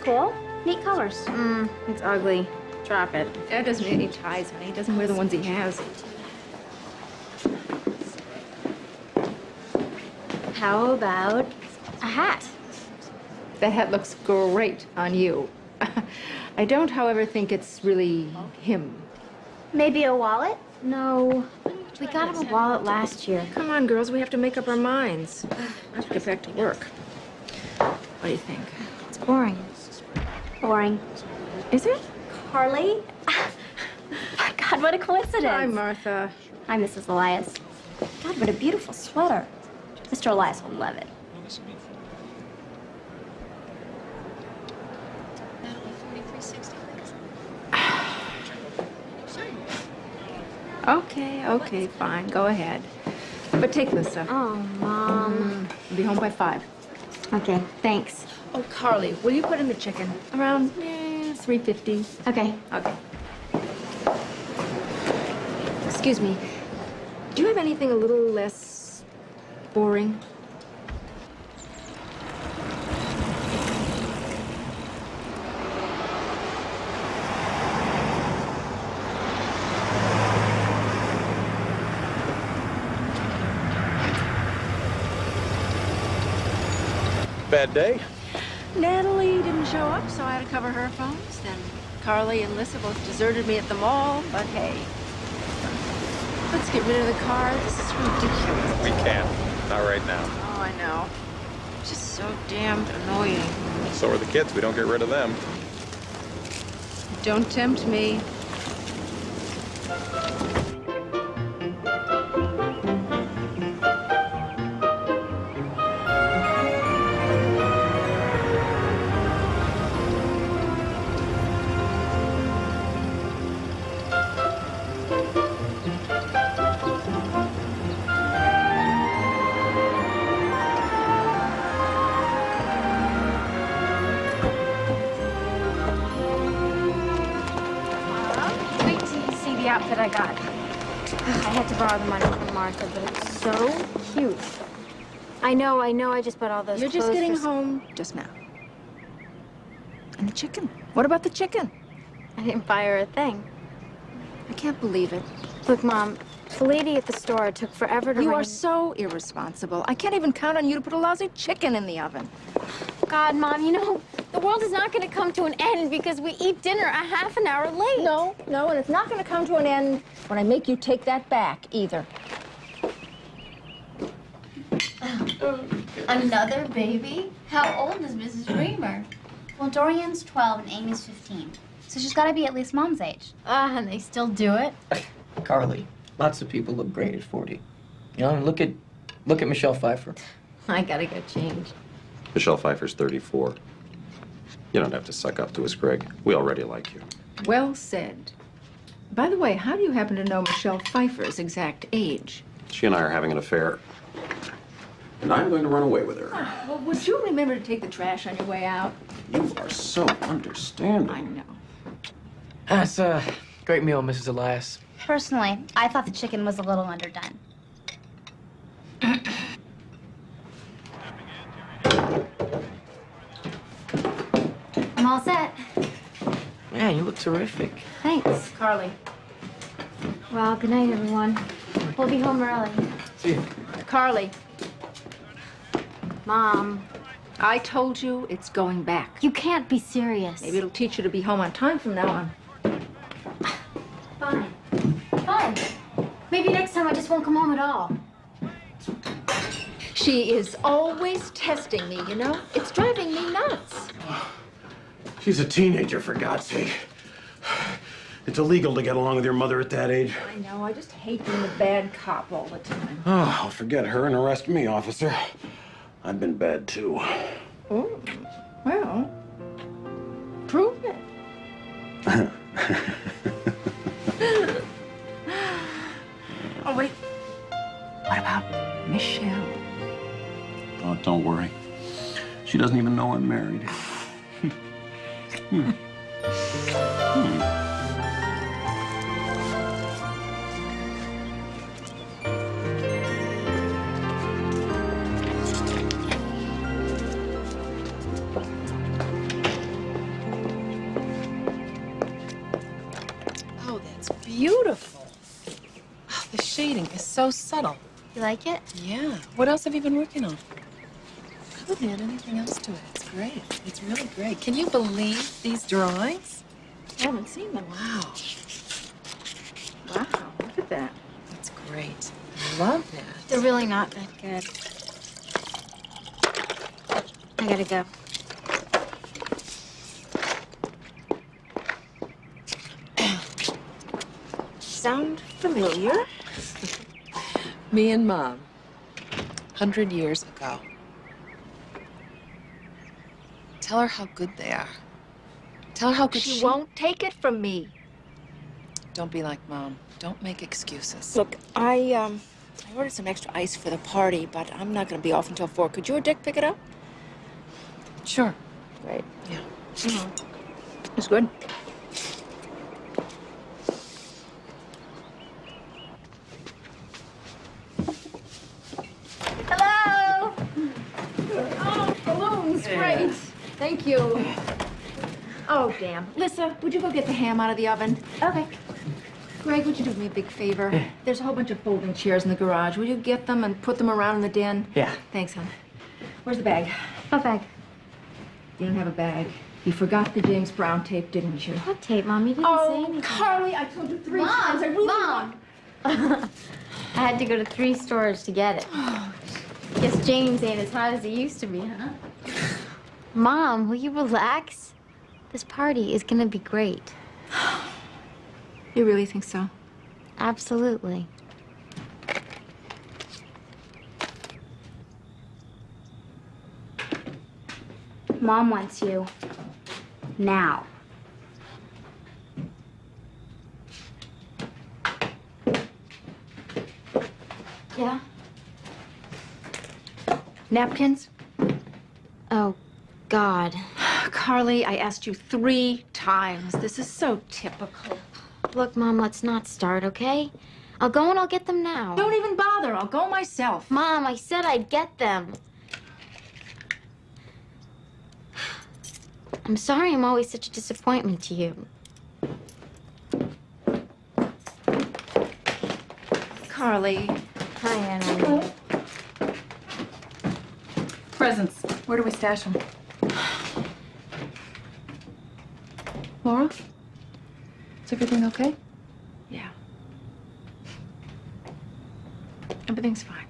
cool. Neat colors. It's ugly. Drop it. Dad doesn't need any ties, honey. He doesn't wear the ones he has. How about a hat? That hat looks great on you. I don't, however, think it's really him. Maybe a wallet? No. We got him a wallet last year. Come on, girls. We have to make up our minds. I have to get back to work. What do you think? It's boring. Boring. Is it? Carly? My God, what a coincidence. Hi, Martha. Hi, Mrs. Elias. God, what a beautiful sweater. Mr. Elias will love it. Okay, fine. Go ahead. But take Lissa. Oh, Mom. I'll be home by 5. Okay, thanks. Oh, Carly, will you put in the chicken? Around 3:50. Okay. Okay. Excuse me. Do you have anything a little less boring? Bad day? Natalie didn't show up, so I had to cover her phones. Then Carly and Lissa both deserted me at the mall, but hey. Let's get rid of the car. This is ridiculous. We can't. Not right now. Oh, I know. Just so damned annoying. So are the kids. We don't get rid of them. Don't tempt me. Wait till you see the outfit I got. I had to borrow the money from Martha, but it's so cute. I know, I just bought all those You're just clothes getting for- home just now. And the chicken? What about the chicken? I didn't buy her a thing. I can't believe it. Look, Mom, the lady at the store took forever to You ring. are so irresponsible. I can't even count on you to put a lousy chicken in the oven. God, Mom, you know, the world is not going to come to an end because we eat dinner a half an hour late. No, and it's not going to come to an end when I make you take that back, either. Another baby? How old is Mrs. Reamer? Well, Dorian's 12 and Amy's 15. So she's got to be at least Mom's age. And they still do it. Carly, lots of people look great at 40. You know, look at Michelle Pfeiffer. I gotta get changed. Michelle Pfeiffer's 34. You don't have to suck up to us, Greg. We already like you. Well said. By the way, how do you happen to know Michelle Pfeiffer's exact age? She and I are having an affair. And I'm going to run away with her. Well, would you remember to take the trash on your way out? You are so understanding. I know. That's a great meal, Mrs. Elias. Personally, I thought the chicken was a little underdone. I'm all set. Man, you look terrific. Thanks. Carly. Well, good night, everyone. We'll be home early. See you. Carly, Mom, I told you it's going back. you can't be serious. Maybe it'll teach you to be home on time from now on. Fine. Fine. Maybe next time I just won't come home at all. She is always testing me, you know? It's driving me nuts. She's a teenager, for God's sake. It's illegal to get along with your mother at that age. I know, I just hate being the bad cop all the time. Oh, I'll forget her and arrest me, officer. I've been bad, too. Oh, well, prove it. Oh, wait. What about Michelle? Oh, don't worry. She doesn't even know I'm married. beautiful. Oh, the shading is so subtle. You like it? Yeah. What else have you been working on? I wouldn't add anything else to it. It's great. It's really great. Can you believe these drawings? I haven't seen them. Wow. Wow, look at that. That's great. I love that. They're really not that good. I gotta go. Sound familiar? Me and Mom, 100 years ago. Tell her how good they are. Tell her how good She won't take it from me. Don't be like Mom. Don't make excuses. Look, I ordered some extra ice for the party, but I'm not gonna be off until 4. Could you or Dick pick it up? Sure. Great. Yeah. It's good. Hello! Oh, balloons, great. Thank you. Oh, damn. Lissa, would you go get the ham out of the oven? Okay. Greg, would you do me a big favor? There's a whole bunch of folding chairs in the garage. Will you get them and put them around in the den? Yeah. Thanks, hon. Where's the bag? What bag? You don't have a bag. You forgot the James Brown tape, didn't you? What tape, Mom? You didn't say Oh, anything. Carly, I told you 3 Mom, times. I really Mom. want... I had to go to 3 stores to get it. Guess James ain't as hot as he used to be, huh? Mom, will you relax? This party is gonna be great. You really think so? Absolutely. Mom wants you. Now. Yeah? Napkins? Oh, God. Carly, I asked you 3 times. This is so typical. Look, Mom, let's not start, okay? I'll go and I'll get them now. Don't even bother. I'll go myself. Mom, I said I'd get them. I'm sorry I'm always such a disappointment to you. Carly. Hi, Anna. Presents. Where do we stash them? Laura? Is everything okay? Yeah. Everything's fine.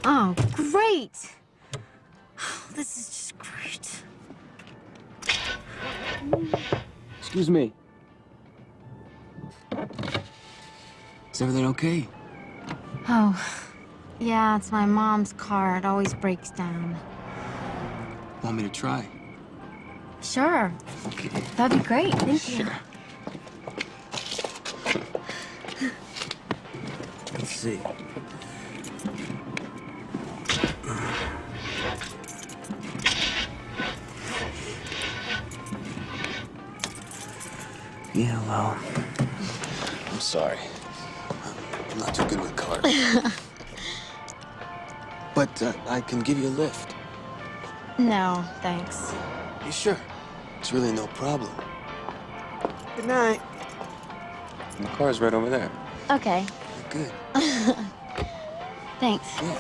Oh, great. This is just great. Excuse me. Is everything okay? Oh, yeah, it's my mom's car. It always breaks down. Want me to try? Sure. Okay. That'd be great. Thank you. Sure. Let's see. Yeah, well, I'm sorry. I'm not too good with cars. But I can give you a lift. No, thanks. You sure? It's really no problem. Good night. The car's right over there. Okay. Good. Thanks. Yeah.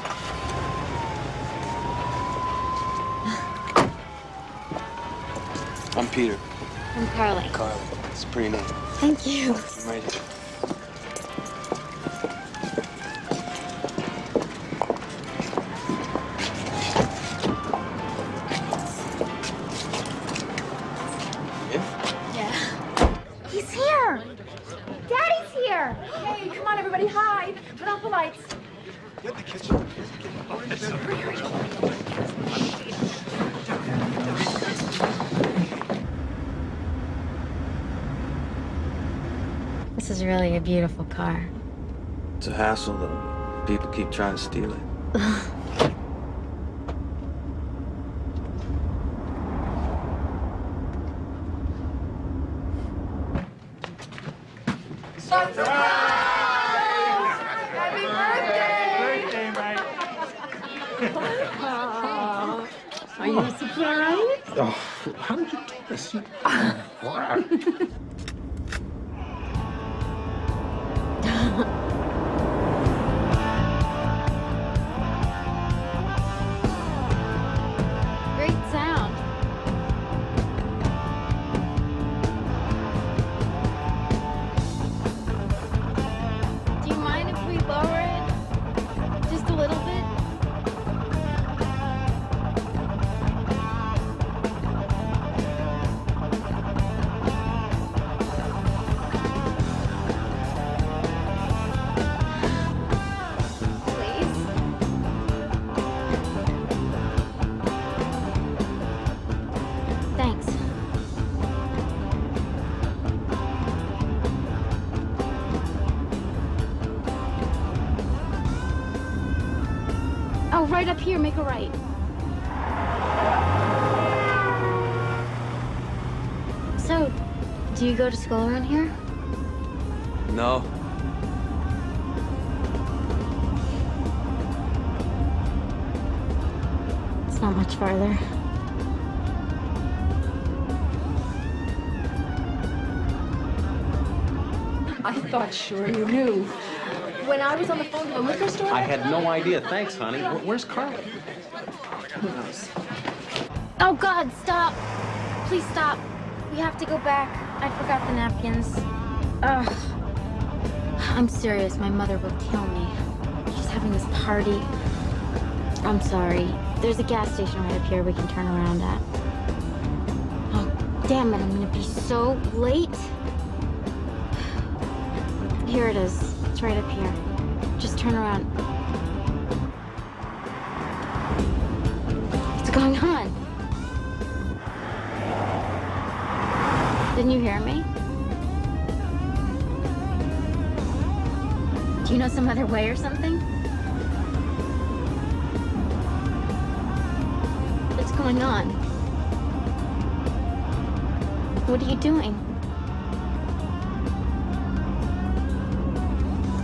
I'm Peter. I'm Carly. Carly. It's a pretty name. Thank you. I'm right here. Yeah. He's here. Daddy's here. Hey, come on, everybody, hide. Put out the lights. is really a beautiful car. It's a hassle, though. People keep trying to steal it. Are you surprised? Oh, how did you do this? Great sound. Do you mind if we lower it just a little bit? Please? Thanks. Oh, right up here, make a right. So, do you go to school around here? No. It's not much farther. I thought sure you knew. When I was on the phone to the liquor store, I had no idea. Thanks, honey. Where's Carly? who knows? Oh God, stop. Please stop. We have to go back. I forgot the napkins. Ugh. I'm serious. My mother will kill me. She's having this party. I'm sorry. There's a gas station right up here we can turn around at. Oh, damn it. I'm gonna be so late. Here it is. It's right up here. Just turn around. What's going on? Didn't you hear me? Do you know some other way or something? What's going on? What are you doing?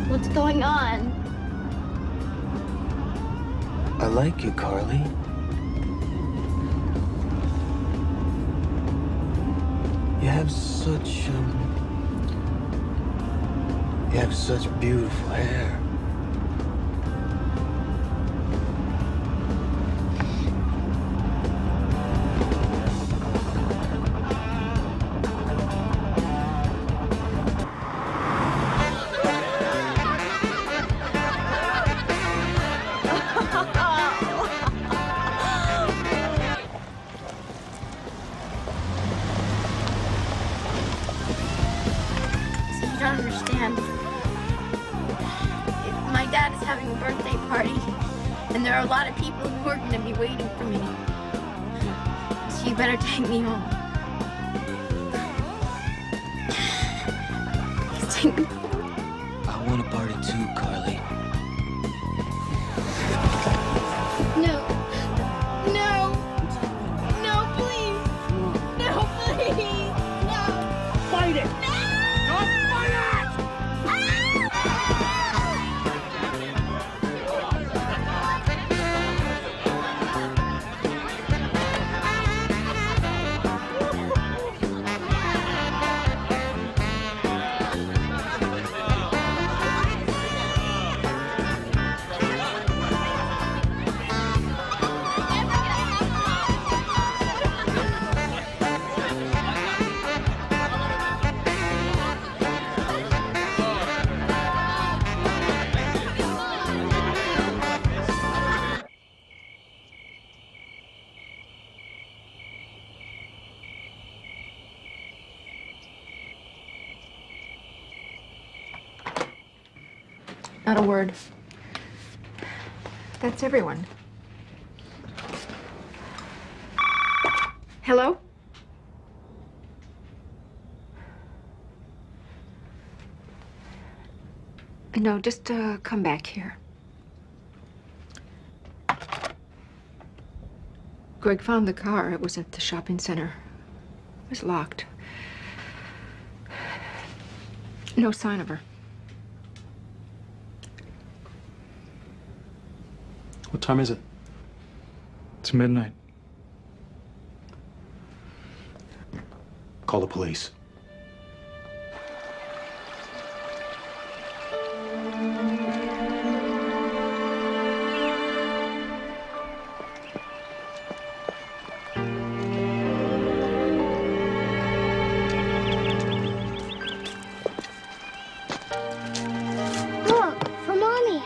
What's going on? I like you, Carly. You have such beautiful hair. So you don't understand. My dad is having a birthday party, and there are a lot of people who are going to be waiting for me. So you better take me home. Please take me home. I want to party too, Carly. No. No. No, please. No, please. No. Fight it! Not a word. That's everyone. Hello? No, just come back here. Greg found the car. It was at the shopping center. It was locked. No sign of her. What time is it? It's midnight. Call the police. Look, for Mommy.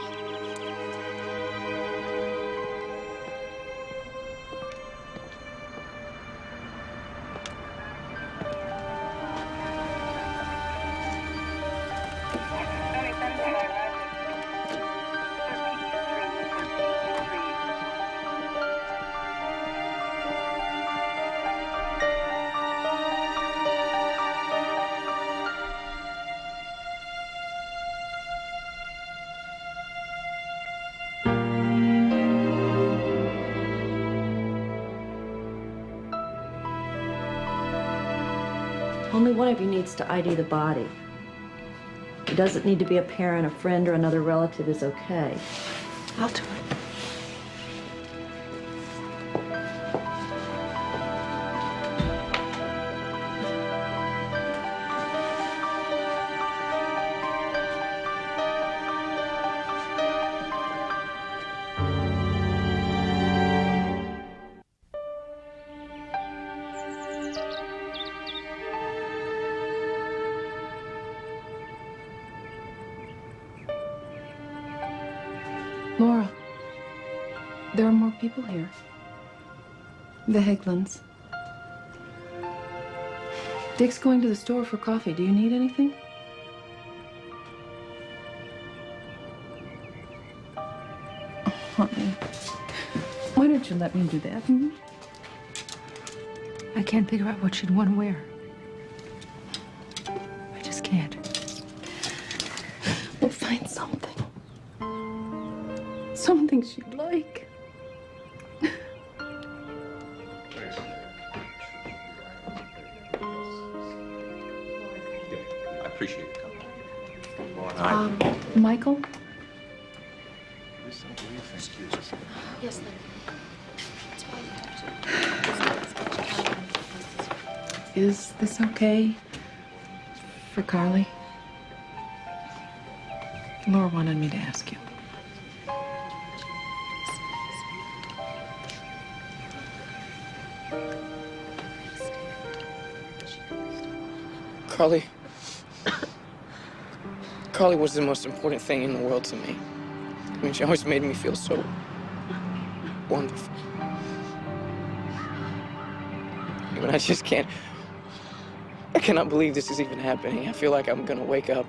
Only one of you needs to ID the body. It doesn't need to be a parent, a friend, or another relative is okay. I'll do it. Laura, there are more people here. The Heglands. Dick's going to the store for coffee. Do you need anything? Honey, why don't you let me do that? Hmm? I can't figure out what she'd want to wear. I just can't. We'll find something. Something she'd like. I appreciate it. Michael? Yes, sir. Is this okay for Carly? Laura wanted me to ask you. Carly was the most important thing in the world to me. I mean, she always made me feel so wonderful. I mean, I just can't. I cannot believe this is even happening. I feel like I'm gonna wake up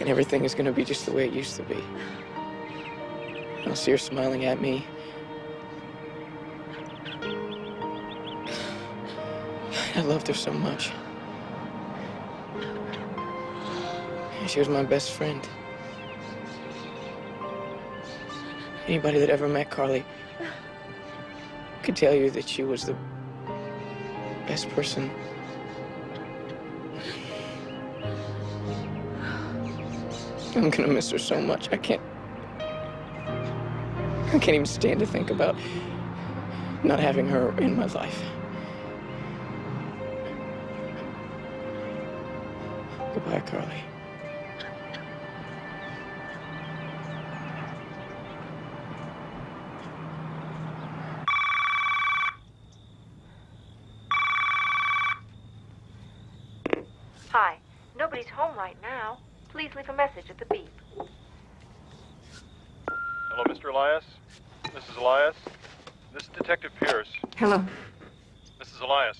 and everything is gonna be just the way it used to be. I'll see her smiling at me. I loved her so much. She was my best friend. Anybody that ever met Carly could tell you that she was the best person. I'm gonna miss her so much. I can't even stand to think about not having her in my life. Goodbye, Carly. Hi. Nobody's home right now. Please leave a message at the beep. Hello, Mr. Elias? Mrs. Elias? This is Detective Pierce. Hello. Mrs. Elias,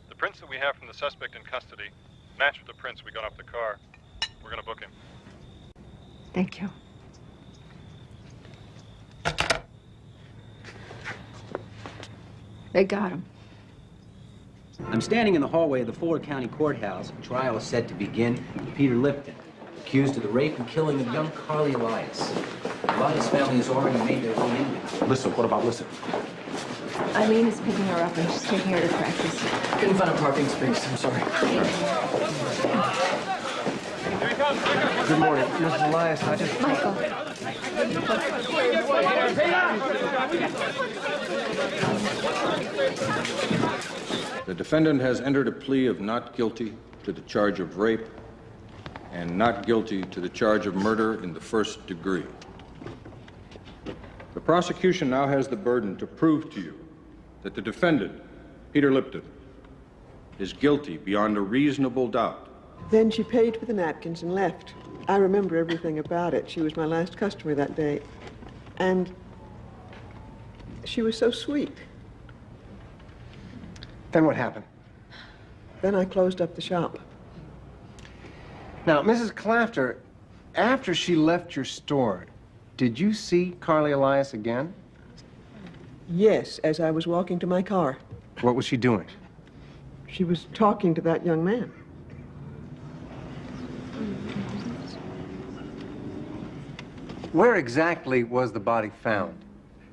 the prints that we have from the suspect in custody match with the prints we got off the car. We're gonna book him. Thank you. They got him. I'm standing in the hallway of the Fuller County Courthouse. Trial is set to begin. Peter Lipton, accused of the rape and killing of young Carly Elias. Elias' family has already made their way in. Listen, what about Listen? Eileen is picking her up and she's taking her to practice. Couldn't find a parking space. I'm sorry. Good morning, Mrs. Elias. I just... Michael. The defendant has entered a plea of not guilty to the charge of rape and not guilty to the charge of murder in the first degree. The prosecution now has the burden to prove to you that the defendant, Peter Lipton, is guilty beyond a reasonable doubt. Then she paid for the napkins and left. I remember everything about it. She was my last customer that day. And she was so sweet. Then what happened? Then I closed up the shop. Now, Mrs. Clafter, after she left your store, did you see Carly Elias again? Yes, as I was walking to my car. What was she doing? She was talking to that young man. Where exactly was the body found?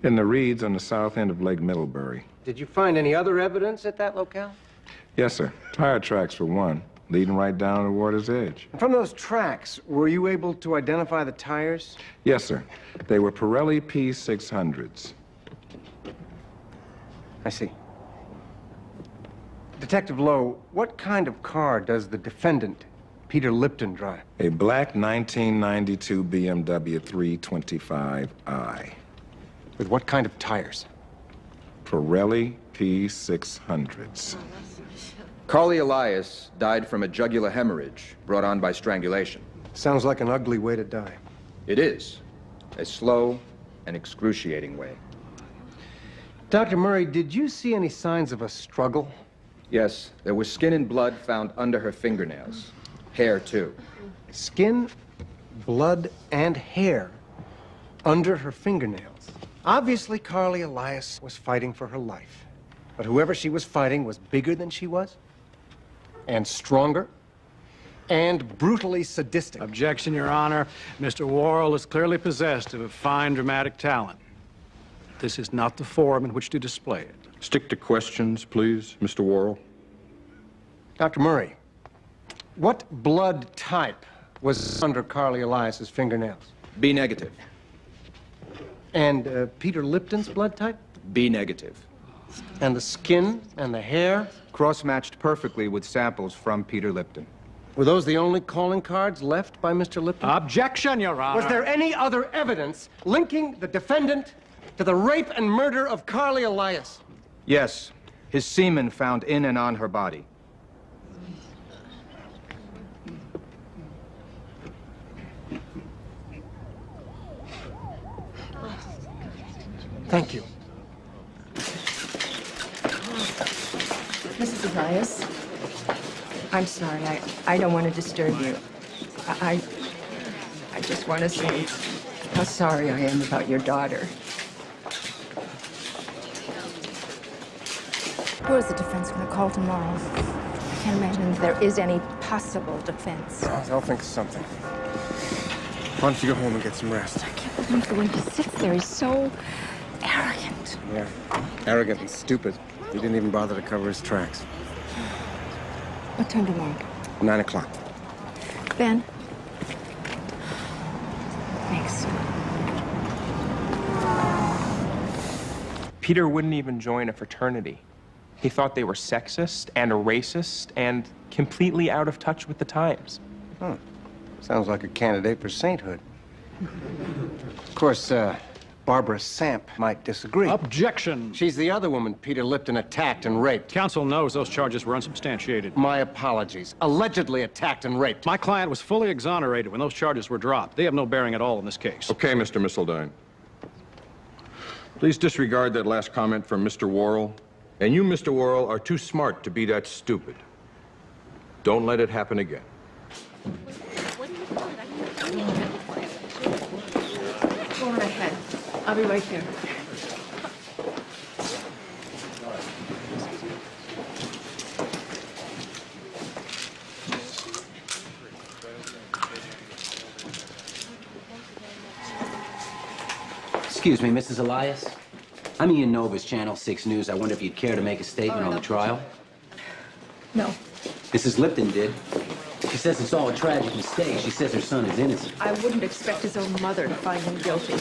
In the reeds on the south end of Lake Middlebury. Did you find any other evidence at that locale? Yes, sir. Tire tracks for one, leading right down to the water's edge. From those tracks, were you able to identify the tires? Yes, sir. They were Pirelli P600s. I see. Detective Lowe, what kind of car does the defendant, Peter Lipton, drive? A black 1992 BMW 325i. With what kind of tires? Pirelli P600s. Carly Elias died from a jugular hemorrhage brought on by strangulation. Sounds like an ugly way to die. It is. A slow and excruciating way. Dr. Murray, did you see any signs of a struggle? Yes, there was skin and blood found under her fingernails. Hair, too. Skin, blood, and hair under her fingernails. Obviously, Carly Elias was fighting for her life. But whoever she was fighting was bigger than she was, and stronger, and brutally sadistic. Objection, Your Honor. Mr. Worrell is clearly possessed of a fine dramatic talent. This is not the forum in which to display it. Stick to questions, please, Mr. Worrell. Dr. Murray, what blood type was under Carly Elias's fingernails? B negative. And Peter Lipton's blood type? B negative. And the skin and the hair? Cross-matched perfectly with samples from Peter Lipton. Were those the only calling cards left by Mr. Lipton? Objection, Your Honor. Was there any other evidence linking the defendant to the rape and murder of Carly Elias? Yes, his semen found in and on her body. Thank you. Mrs. Elias, I'm sorry. I don't want to disturb you. I just want to say how sorry I am about your daughter. Who is the defense going to call tomorrow? I can't imagine there is any possible defense. I'll think of something. Why don't you go home and get some rest? I can't believe the way he sits there. He's so arrogant. Yeah, arrogant and stupid. He didn't even bother to cover his tracks. What time tomorrow? 9 o'clock. Ben? Thanks. Peter wouldn't even join a fraternity. He thought they were sexist and racist and completely out of touch with the times. Huh. Sounds like a candidate for sainthood. Of course, Barbara Samp might disagree. Objection. She's the other woman Peter Lipton attacked and raped. Counsel knows those charges were unsubstantiated. My apologies. Allegedly attacked and raped. My client was fully exonerated when those charges were dropped. They have no bearing at all in this case. Okay, Mr. Missildine. Please disregard that last comment from Mr. Worrell. And you, Mr. Worrell, are too smart to be that stupid. Don't let it happen again. Go on ahead. I'll be right there. Excuse me, Mrs. Elias? I'm Ian Novus, Channel 6 News. I wonder if you'd care to make a statement on the trial? No. Mrs. Lipton did. She says it's all a tragic mistake. She says her son is innocent. I wouldn't expect his own mother to find him guilty.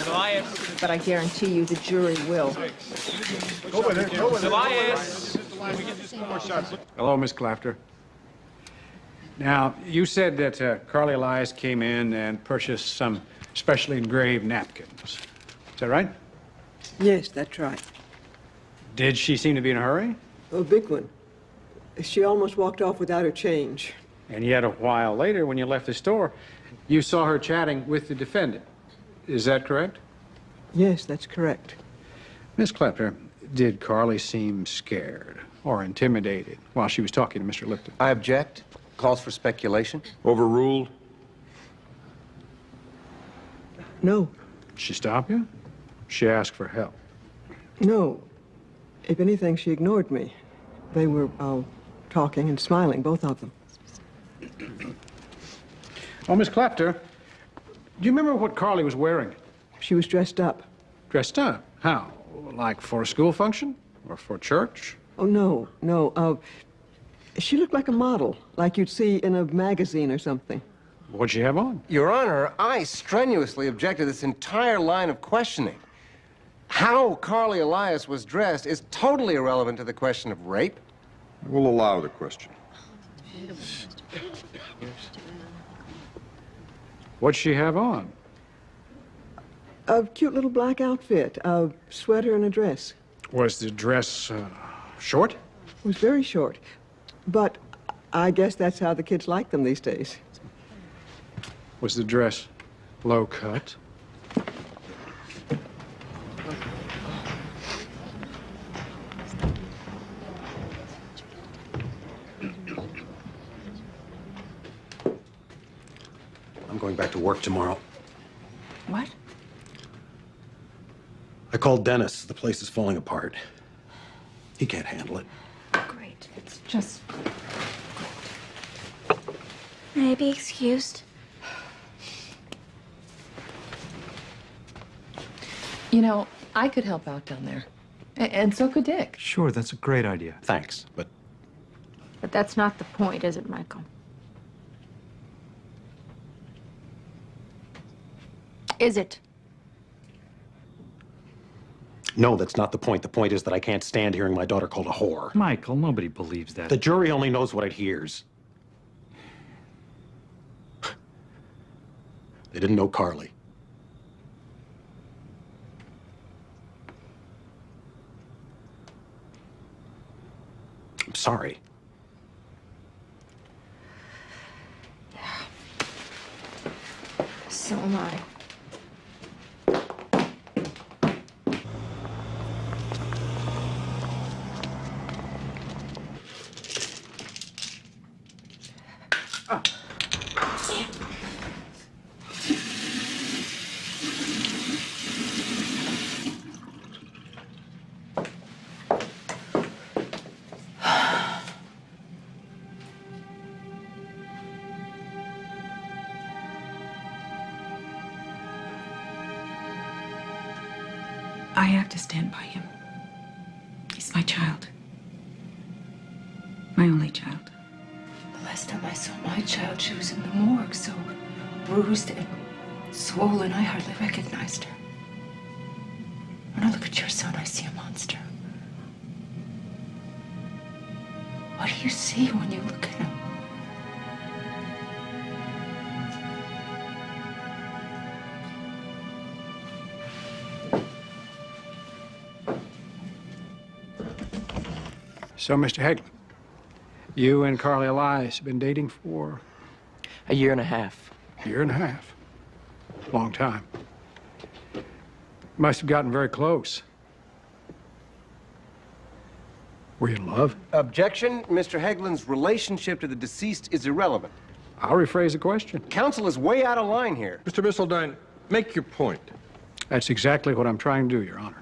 But I guarantee you the jury will. Go with it. Go with it. Elias! Hello, Miss Clapter. Now, you said that Carly Elias came in and purchased some specially engraved napkins. Is that right? Yes, that's right. Did she seem to be in a hurry? A big one. She almost walked off without her change. And yet a while later, when you left the store, you saw her chatting with the defendant. Is that correct? Yes, that's correct. Miss Clapter, did Carly seem scared or intimidated while she was talking to Mr. Lipton? I object. Calls for speculation. Overruled? No. She stop you? She asked for help. No. If anything, she ignored me. They were talking and smiling, both of them. Oh, Miss Clapter, do you remember what Carly was wearing? She was dressed up. Dressed up? How? Like for a school function? Or for church? Oh, no, no. She looked like a model, like you'd see in a magazine or something. What'd she have on? Your Honor, I strenuously object to this entire line of questioning. How Carly Elias was dressed is totally irrelevant to the question of rape. We'll allow the question. What'd she have on? A cute little black outfit, a sweater and a dress. Was the dress short? It was very short. But I guess that's how the kids like them these days. Was the dress low cut? I'm going back to work tomorrow. What? I called Dennis. The place is falling apart. He can't handle it. Great. It's just... May I be excused? You know, I could help out down there. And so could Dick. Sure, that's a great idea. Thanks, but But that's not the point, is it, Michael? Is it? no, that's not the point. The point is that I can't stand hearing my daughter called a whore. Michael, nobody believes that. The jury only knows what it hears. They didn't know Carly. I'm sorry. So am I. I have to stand by him. He's my child. My only child. The last time I saw my child, she was in the morgue, so bruised and swollen, I hardly recognized her. When I look at your son, I see a monster. What do you see when you look at him? So, Mr. Hagelin, you and Carly Elias have been dating for? A year and a half. A year and a half. Long time. Must have gotten very close. Were you in love? Objection. Mr. Heglin's relationship to the deceased is irrelevant. I'll rephrase the question. Counsel is way out of line here. Mr. Missildine, make your point. That's exactly what I'm trying to do, Your Honor.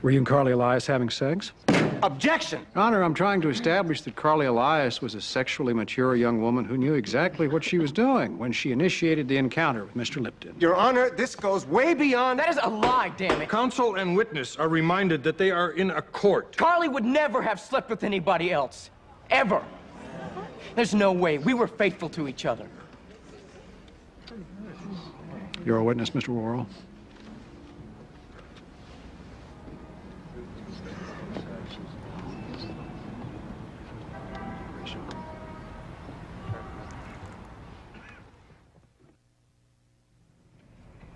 Were you and Carly Elias having sex? Objection! Your Honor, I'm trying to establish that Carly Elias was a sexually mature young woman who knew exactly what she was doing when she initiated the encounter with Mr. Lipton. Your Honor, this goes way beyond... That is a lie, damn it. Counsel and witness are reminded that they are in a court. Carly would never have slept with anybody else. Ever. There's no way. We were faithful to each other. You're a witness, Mr. Worrell.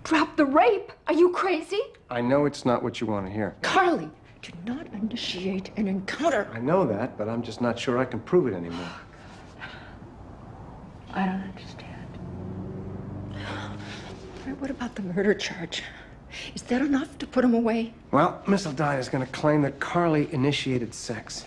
Drop the rape? Are you crazy? I know it's not what you want to hear. Carly did not initiate an encounter. I know that, but I'm just not sure I can prove it anymore. I don't understand. All right, what about the murder charge? Is that enough to put him away? Well, Miss Aldine is going to claim that Carly initiated sex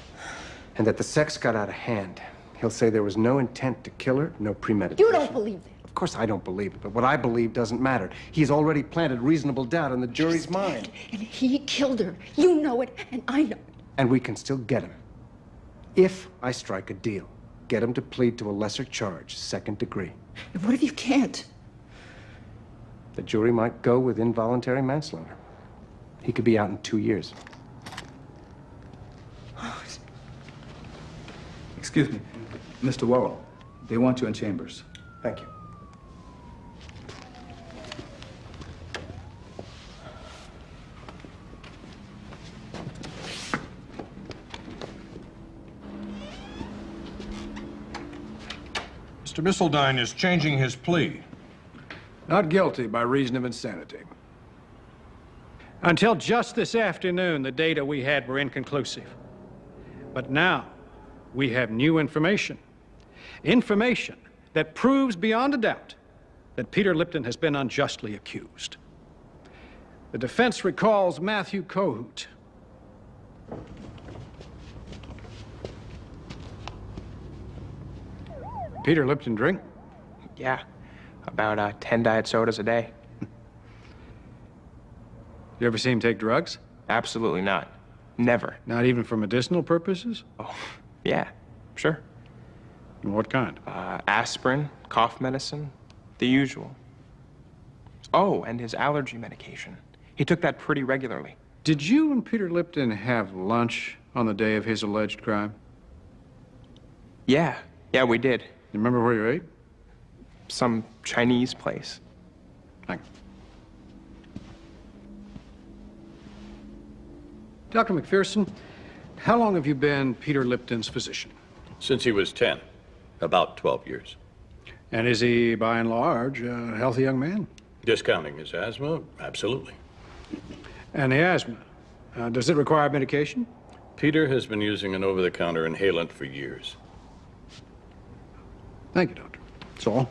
and that the sex got out of hand. He'll say there was no intent to kill her, no premeditation. You don't believe that. Of course I don't believe it, but what I believe doesn't matter. He's already planted reasonable doubt in the jury's mind. And he killed her. You know it, and I know it. And we can still get him. If I strike a deal, get him to plead to a lesser charge, 2nd degree. And what if you can't? The jury might go with involuntary manslaughter. He could be out in 2 years. Excuse me, Mr. Worrell. They want you in chambers. Thank you. Mr. Missildine is changing his plea. Not guilty by reason of insanity. Until just this afternoon, the data we had were inconclusive. But now, we have new information. Information that proves beyond a doubt that Peter Lipton has been unjustly accused. The defense recalls Matthew Kohout. Peter Lipton drink? Yeah, about 10 diet sodas a day. You ever see him take drugs? Absolutely not. Never. Not even for medicinal purposes? Oh, yeah, sure. What kind? Aspirin, cough medicine, the usual. Oh, and his allergy medication. He took that pretty regularly. Did you and Peter Lipton have lunch on the day of his alleged crime? Yeah, we did. You remember where you ate? Some Chinese place. Thanks. Dr. McPherson, how long have you been Peter Lipton's physician? Since he was 10, about 12 years. And is he, by and large, a healthy young man? Discounting his asthma, absolutely. And the asthma, does it require medication? Peter has been using an over-the-counter inhalant for years. Thank you, Doctor. That's all.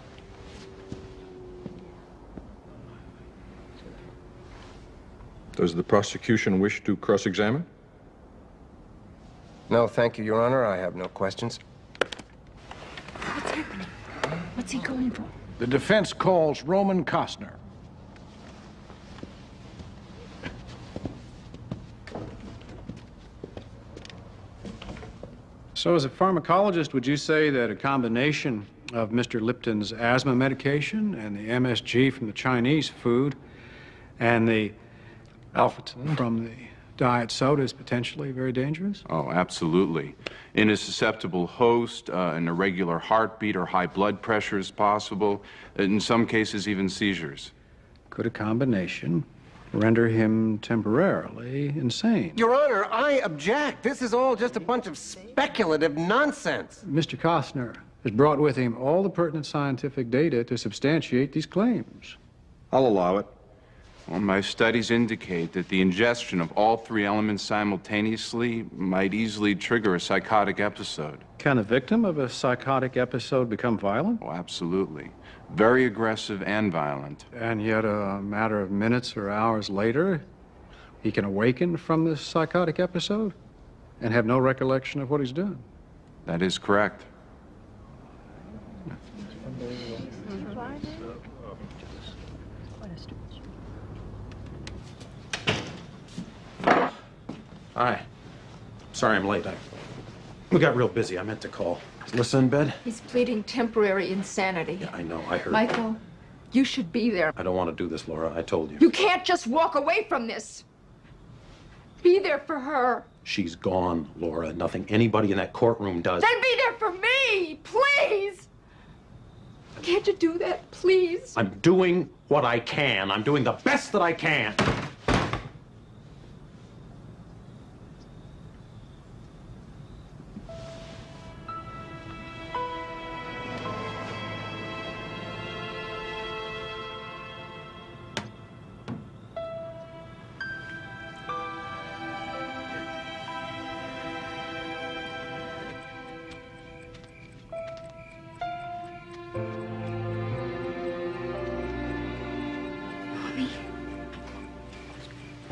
Does the prosecution wish to cross-examine? No, thank you, Your Honor. I have no questions. What's happening? What's he going for? The defense calls Roman Costner. So as a pharmacologist, would you say that a combination of Mr. Lipton's asthma medication and the MSG from the Chinese food and the Alphaton from the diet soda is potentially very dangerous? Oh, absolutely. In a susceptible host, an irregular heartbeat or high blood pressure is possible. In some cases, even seizures. Could a combination render him temporarily insane? Your Honor, I object. This is all just a bunch of speculative nonsense. Mr. Costner has brought with him all the pertinent scientific data to substantiate these claims. I'll allow it. Well, my studies indicate that the ingestion of all three elements simultaneously might easily trigger a psychotic episode. Can a victim of a psychotic episode become violent? Oh, absolutely. Very aggressive and violent. And yet, a matter of minutes or hours later, he can awaken from this psychotic episode and have no recollection of what he's done. That is correct. Hi. Sorry I'm late. We got real busy. I meant to call. Is Lissa in bed? He's pleading temporary insanity. Yeah, I know. I heard. Michael, you should be there. I don't want to do this, Laura. I told you. You can't just walk away from this. Be there for her. She's gone, Laura. Nothing anybody in that courtroom does. Then be there for me, please. Can't you do that, please? I'm doing what I can. I'm doing the best that I can.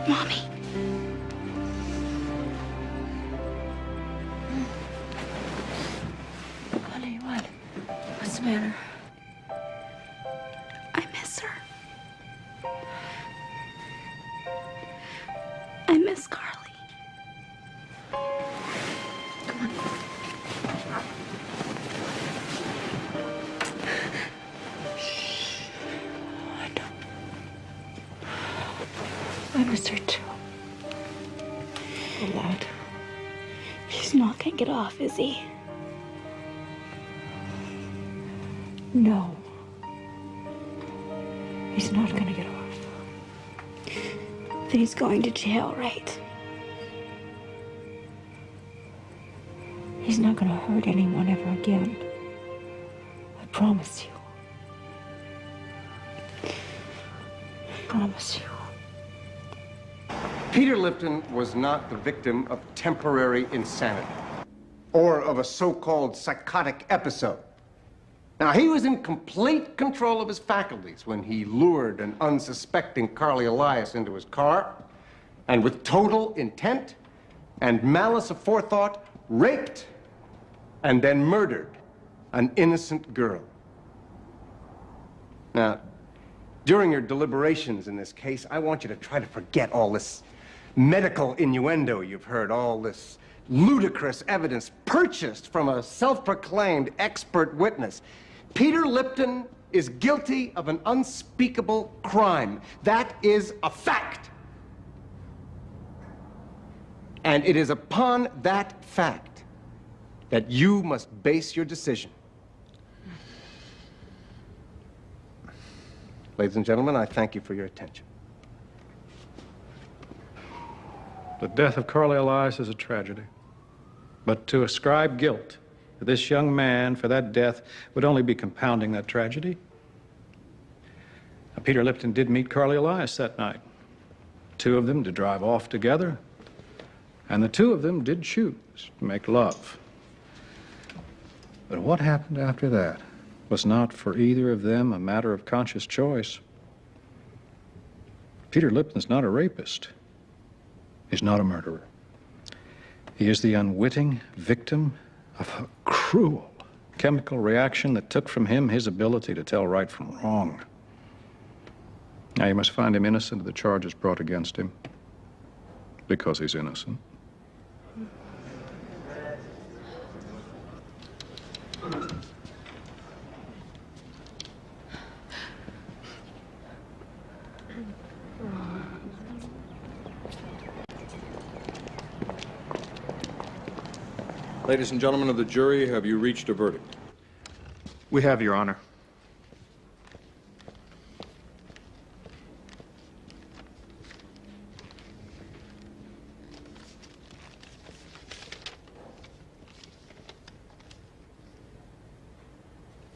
Mommy. Honey, what? What's the matter? I miss her. I miss Carly. Come on. I miss her too. A lot. He's not gonna get off, is he? No. He's not gonna get off. Then he's going to jail, right? He's not gonna hurt anyone ever again. I promise you. I promise you. Peter Lipton was not the victim of temporary insanity or of a so-called psychotic episode. Now, he was in complete control of his faculties when he lured an unsuspecting Carly Elias into his car and with total intent and malice aforethought raped and then murdered an innocent girl. Now, during your deliberations in this case, I want you to try to forget all this medical innuendo you've heard, all this ludicrous evidence purchased from a self-proclaimed expert witness. Peter Lipton is guilty of an unspeakable crime. That is a fact. And it is upon that fact that you must base your decision. Ladies and gentlemen, I thank you for your attention. The death of Carly Elias is a tragedy. But to ascribe guilt to this young man for that death would only be compounding that tragedy. Now, Peter Lipton did meet Carly Elias that night. Two of them to drive off together, and the two of them did choose to make love. But what happened after that was not for either of them a matter of conscious choice. Peter Lipton's not a rapist. He's not a murderer. He is the unwitting victim of a cruel chemical reaction that took from him his ability to tell right from wrong. Now, you must find him innocent of the charges brought against him, because he's innocent. Ladies and gentlemen of the jury, have you reached a verdict? We have, Your Honor.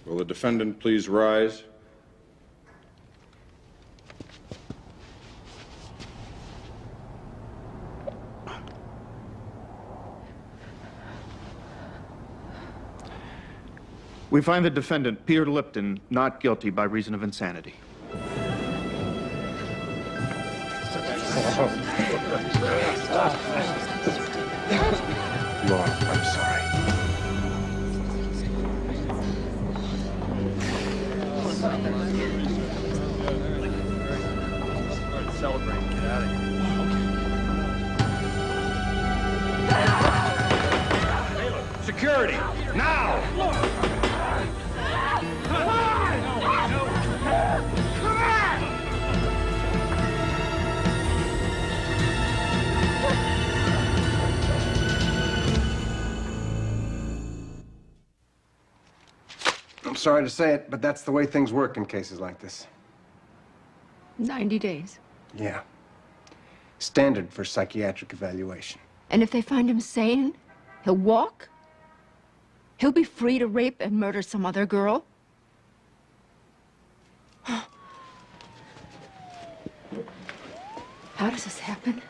Will the defendant please rise? We find the defendant, Peter Lipton, not guilty by reason of insanity. Laura, I'm sorry. Celebrate. Get out of here. Ah! security. Now! Come on! Come on! I'm sorry to say it, but that's the way things work in cases like this. 90 days. Yeah. Standard for psychiatric evaluation. And if they find him sane, he'll walk? He'll be free to rape and murder some other girl? How does this happen?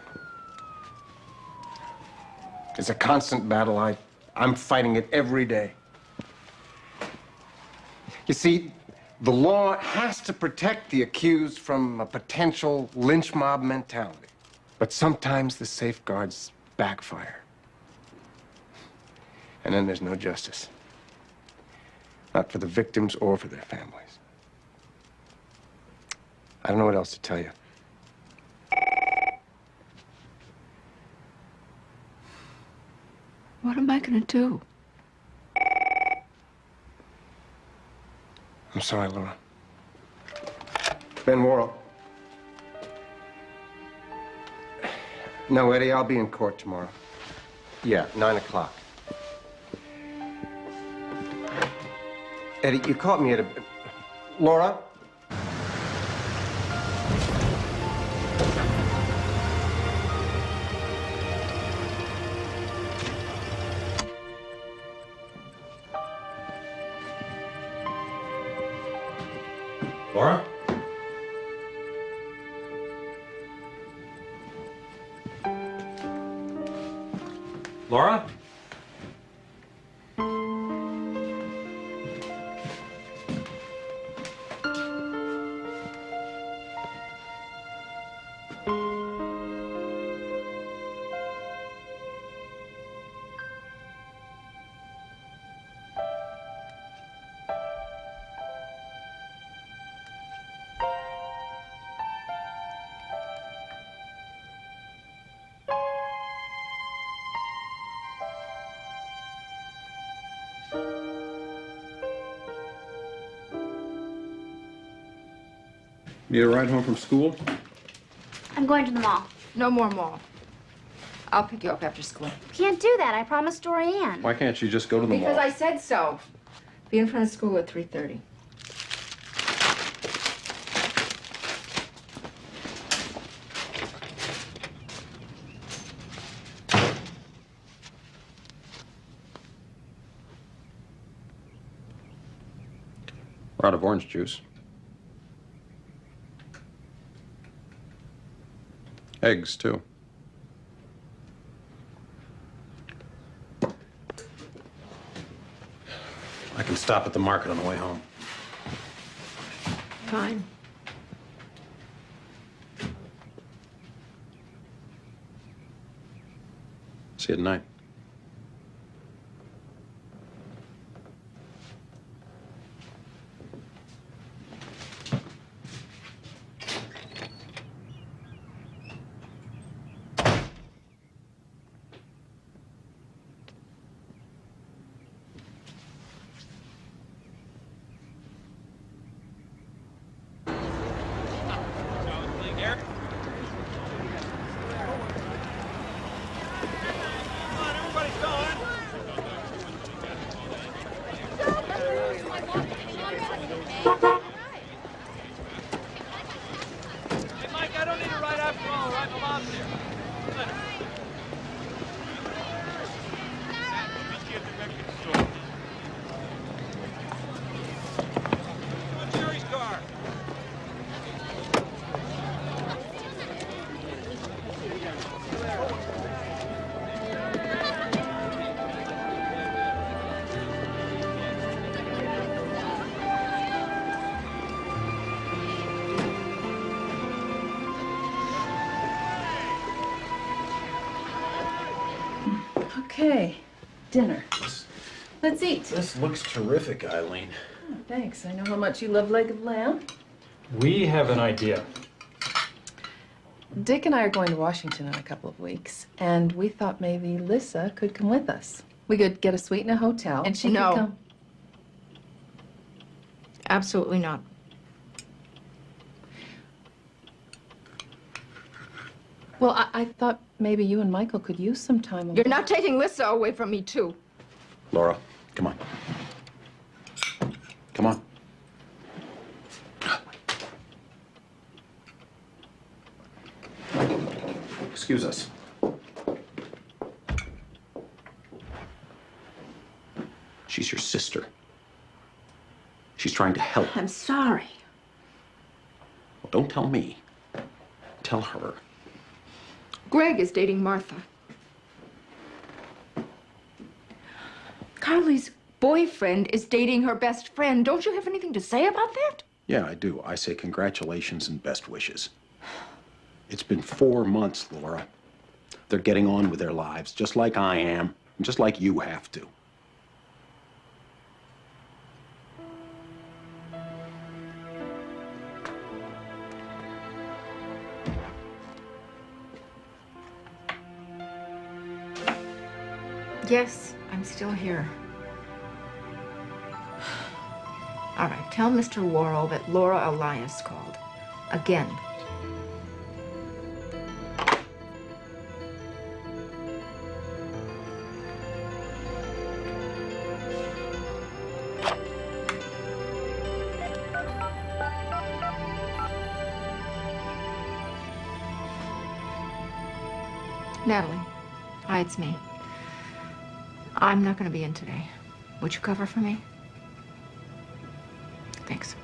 It's a constant battle. I'm fighting it every day. You see, the law has to protect the accused from a potential lynch mob mentality. But sometimes the safeguards backfire. And then there's no justice. Not for the victims or for their families. I don't know what else to tell you. What am I gonna do? I'm sorry, Laura. Ben Worrell. No, Eddie, I'll be in court tomorrow. Yeah, 9 o'clock. Eddie, you caught me at a... Laura? Laura? Laura? Need a ride home from school? I'm going to the mall. No more mall. I'll pick you up after school. Can't do that. I promised Dorian. Why can't you just go to the Because mall? I said so. Be in front of school at 3:30. We're out of orange juice. Eggs, too. I can stop at the market on the way home. Fine. See you at night. Okay, dinner. Let's eat. This looks terrific, Eileen. Oh, thanks. I know how much you love leg of lamb. We have an idea. Dick and I are going to Washington in a couple of weeks, and we thought maybe Lissa could come with us. We could get a suite in a hotel, and she could No. come. Absolutely not. Well, I thought maybe you and Michael could use some time alone. You're not taking Lissa away from me, too. Laura, come on. Come on. Excuse us. She's your sister. She's trying to help. I'm sorry. Well, don't tell me. Tell her. Greg is dating Martha. Carly's boyfriend is dating her best friend. Don't you have anything to say about that? Yeah, I do. I say congratulations and best wishes. It's been 4 months, Laura. They're getting on with their lives, just like I am, and just like you have to. Yes, I'm still here. All right, tell Mr. Worrell that Laura Elias called. Again. Natalie, hi, it's me. I'm not going to be in today. Would you cover for me? Thanks.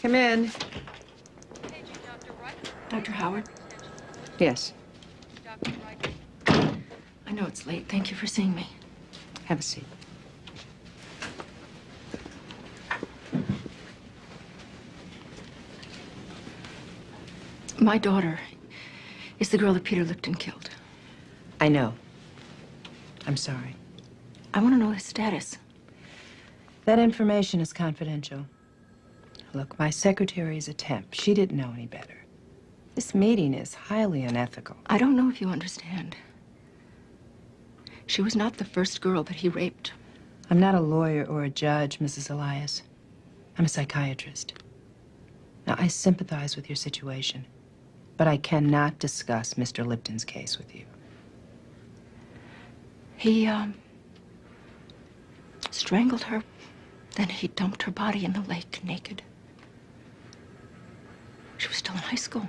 Come in. Dr. Howard? Yes. I know it's late. Thank you for seeing me. Have a seat. My daughter is the girl that Peter Lipton killed. I know. I'm sorry. I want to know his status. That information is confidential. Look, my secretary is a temp. She didn't know any better. This meeting is highly unethical. I don't know if you understand. She was not the first girl that he raped. I'm not a lawyer or a judge, Mrs. Elias. I'm a psychiatrist. Now, I sympathize with your situation, but I cannot discuss Mr. Lipton's case with you. He, strangled her. Then he dumped her body in the lake naked. She was still in high school.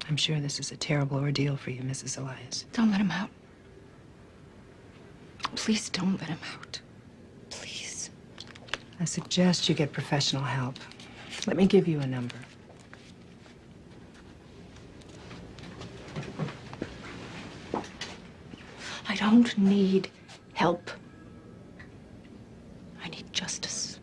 I'm sure this is a terrible ordeal for you, Mrs. Elias. Don't let him out. Please don't let him out. Please. I suggest you get professional help. Let me give you a number. I don't need help. I need justice.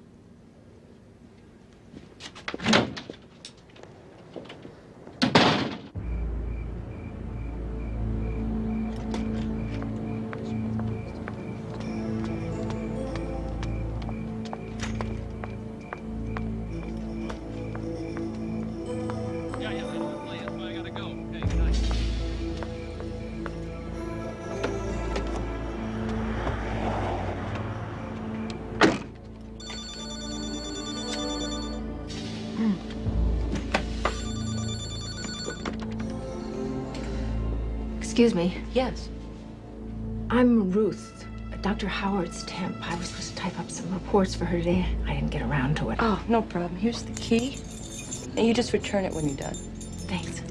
Excuse me. Yes. I'm Ruth, Dr. Howard's temp. I was supposed to type up some reports for her today. I didn't get around to it. Oh, no problem. Here's the key. And you just return it when you're done. Thanks.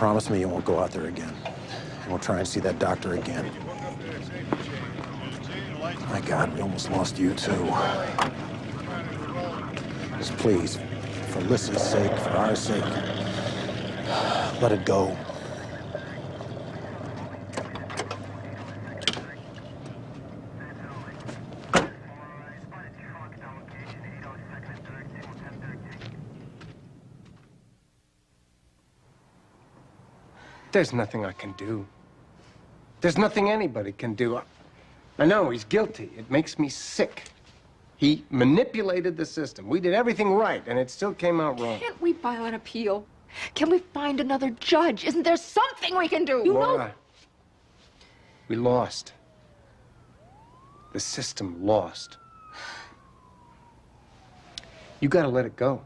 promise me you won't go out there again. You won't try and see that doctor again. My God, we almost lost you too. Just please, for Lissa's sake, for our sake, let it go. There's nothing I can do. There's nothing anybody can do. I know he's guilty. It makes me sick. He manipulated the system. We did everything right, and it still came out wrong. Can't we file an appeal? Can we find another judge? Isn't there something we can do? You Laura, know. we lost. The system lost. You gotta let it go.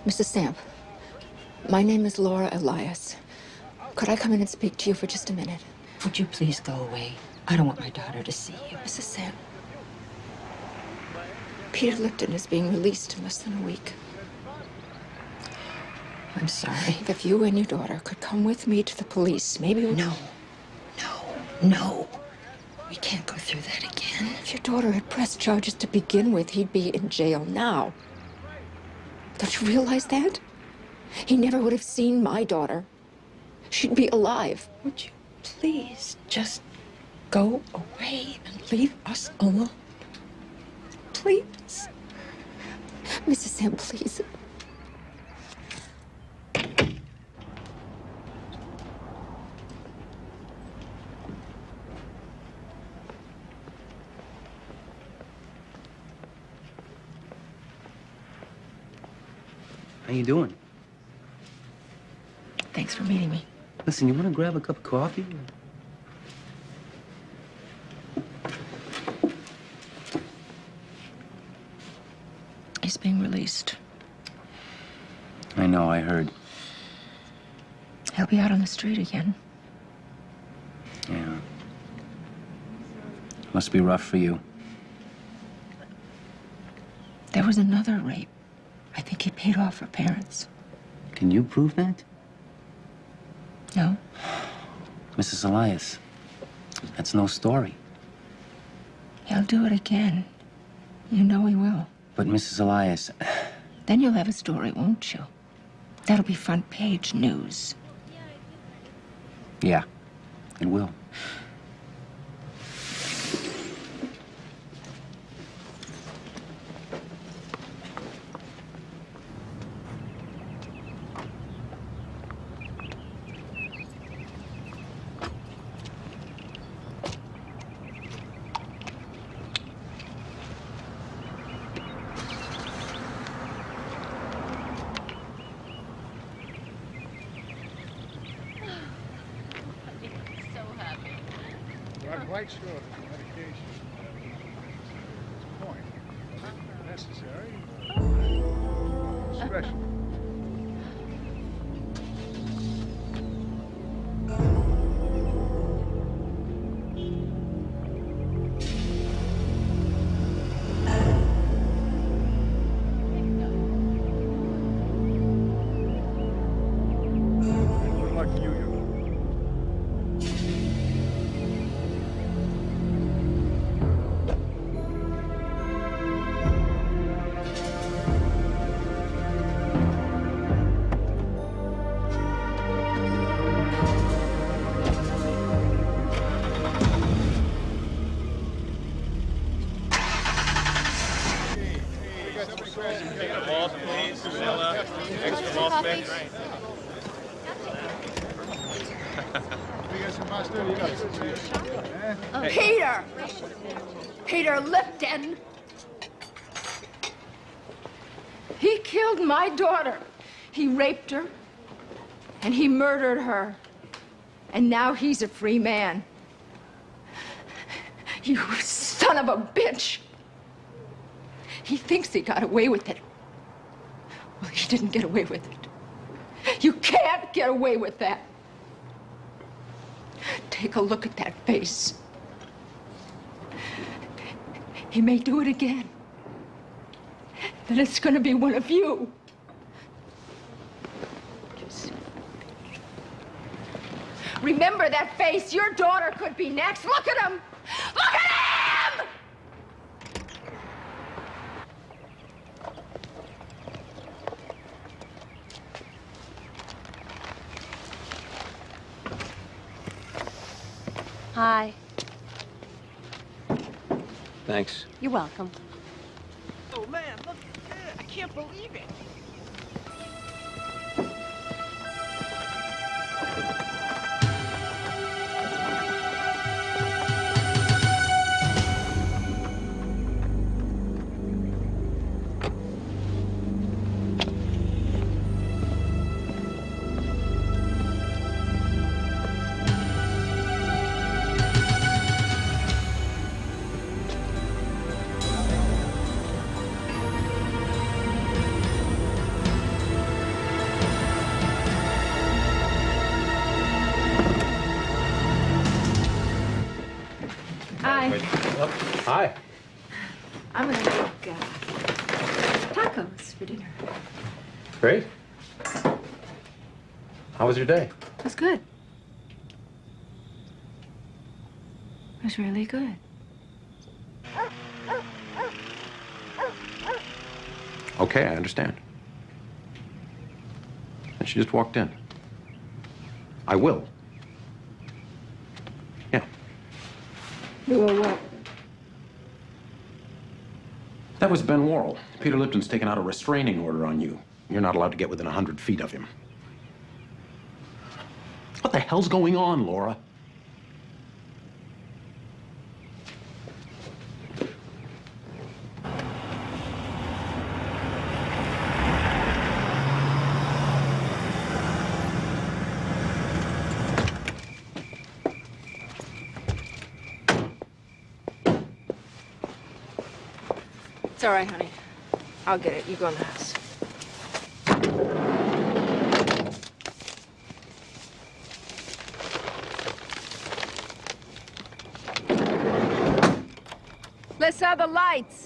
Mrs. Stamp, my name is Laura Elias. Could I come in and speak to you for just a minute? Would you please go away? I don't want my daughter to see you. Mrs. Stamp, Peter Lipton is being released in less than a week. I'm sorry. If you and your daughter could come with me to the police, maybe we... No. We can't go through that again. If your daughter had pressed charges to begin with, he'd be in jail now. Don't you realize that? He never would have seen my daughter. She'd be alive. Would you please just go away and leave us alone? Please. Mrs. Sam, please. How you doing? Thanks for meeting me. Listen, you want to grab a cup of coffee? He's being released. I know, I heard. He'll be out on the street again. Yeah. Must be rough for you. There was another rape. I think he paid off her parents. Can you prove that? No. Mrs. Elias, that's no story. He'll do it again. You know he will. But Mrs. Elias... Then you'll have a story, won't you? That'll be front page news. Yeah, it will. I'm quite sure that the medication is point necessary, special. Good luck to you, young man. Peter! Peter Lipton! He killed my daughter. He raped her, and he murdered her. And now he's a free man. You son of a bitch! He thinks he got away with it. Well, he didn't get away with it. You can't get away with that. Take a look at that face. He may do it again. Then it's going to be one of you. Just remember that face. Your daughter could be next. Look at him. Look at him! Hi. Thanks. You're welcome. Oh, man, look at this. I can't believe it. Hi. I'm gonna make tacos for dinner. Great. How was your day? It was good. It was really good. Okay, I understand. And she just walked in. I will. Yeah. You will what? That was Ben Worrell. Peter Lipton's taken out a restraining order on you. You're not allowed to get within 100 feet of him. What the hell's going on, Laura? It's all right, honey. I'll get it. You go in the house. Lissa, the lights.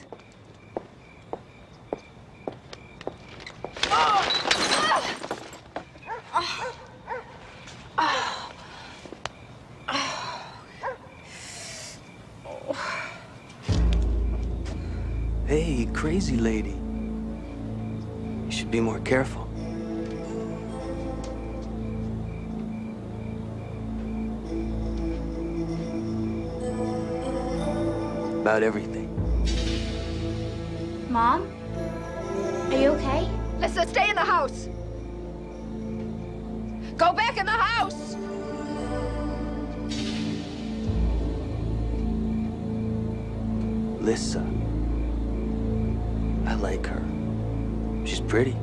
Hey, crazy lady. You should be more careful. About everything. Mom? Are you okay? Lissa, stay in the house. Go back in the house. Lissa. I like her. She's pretty.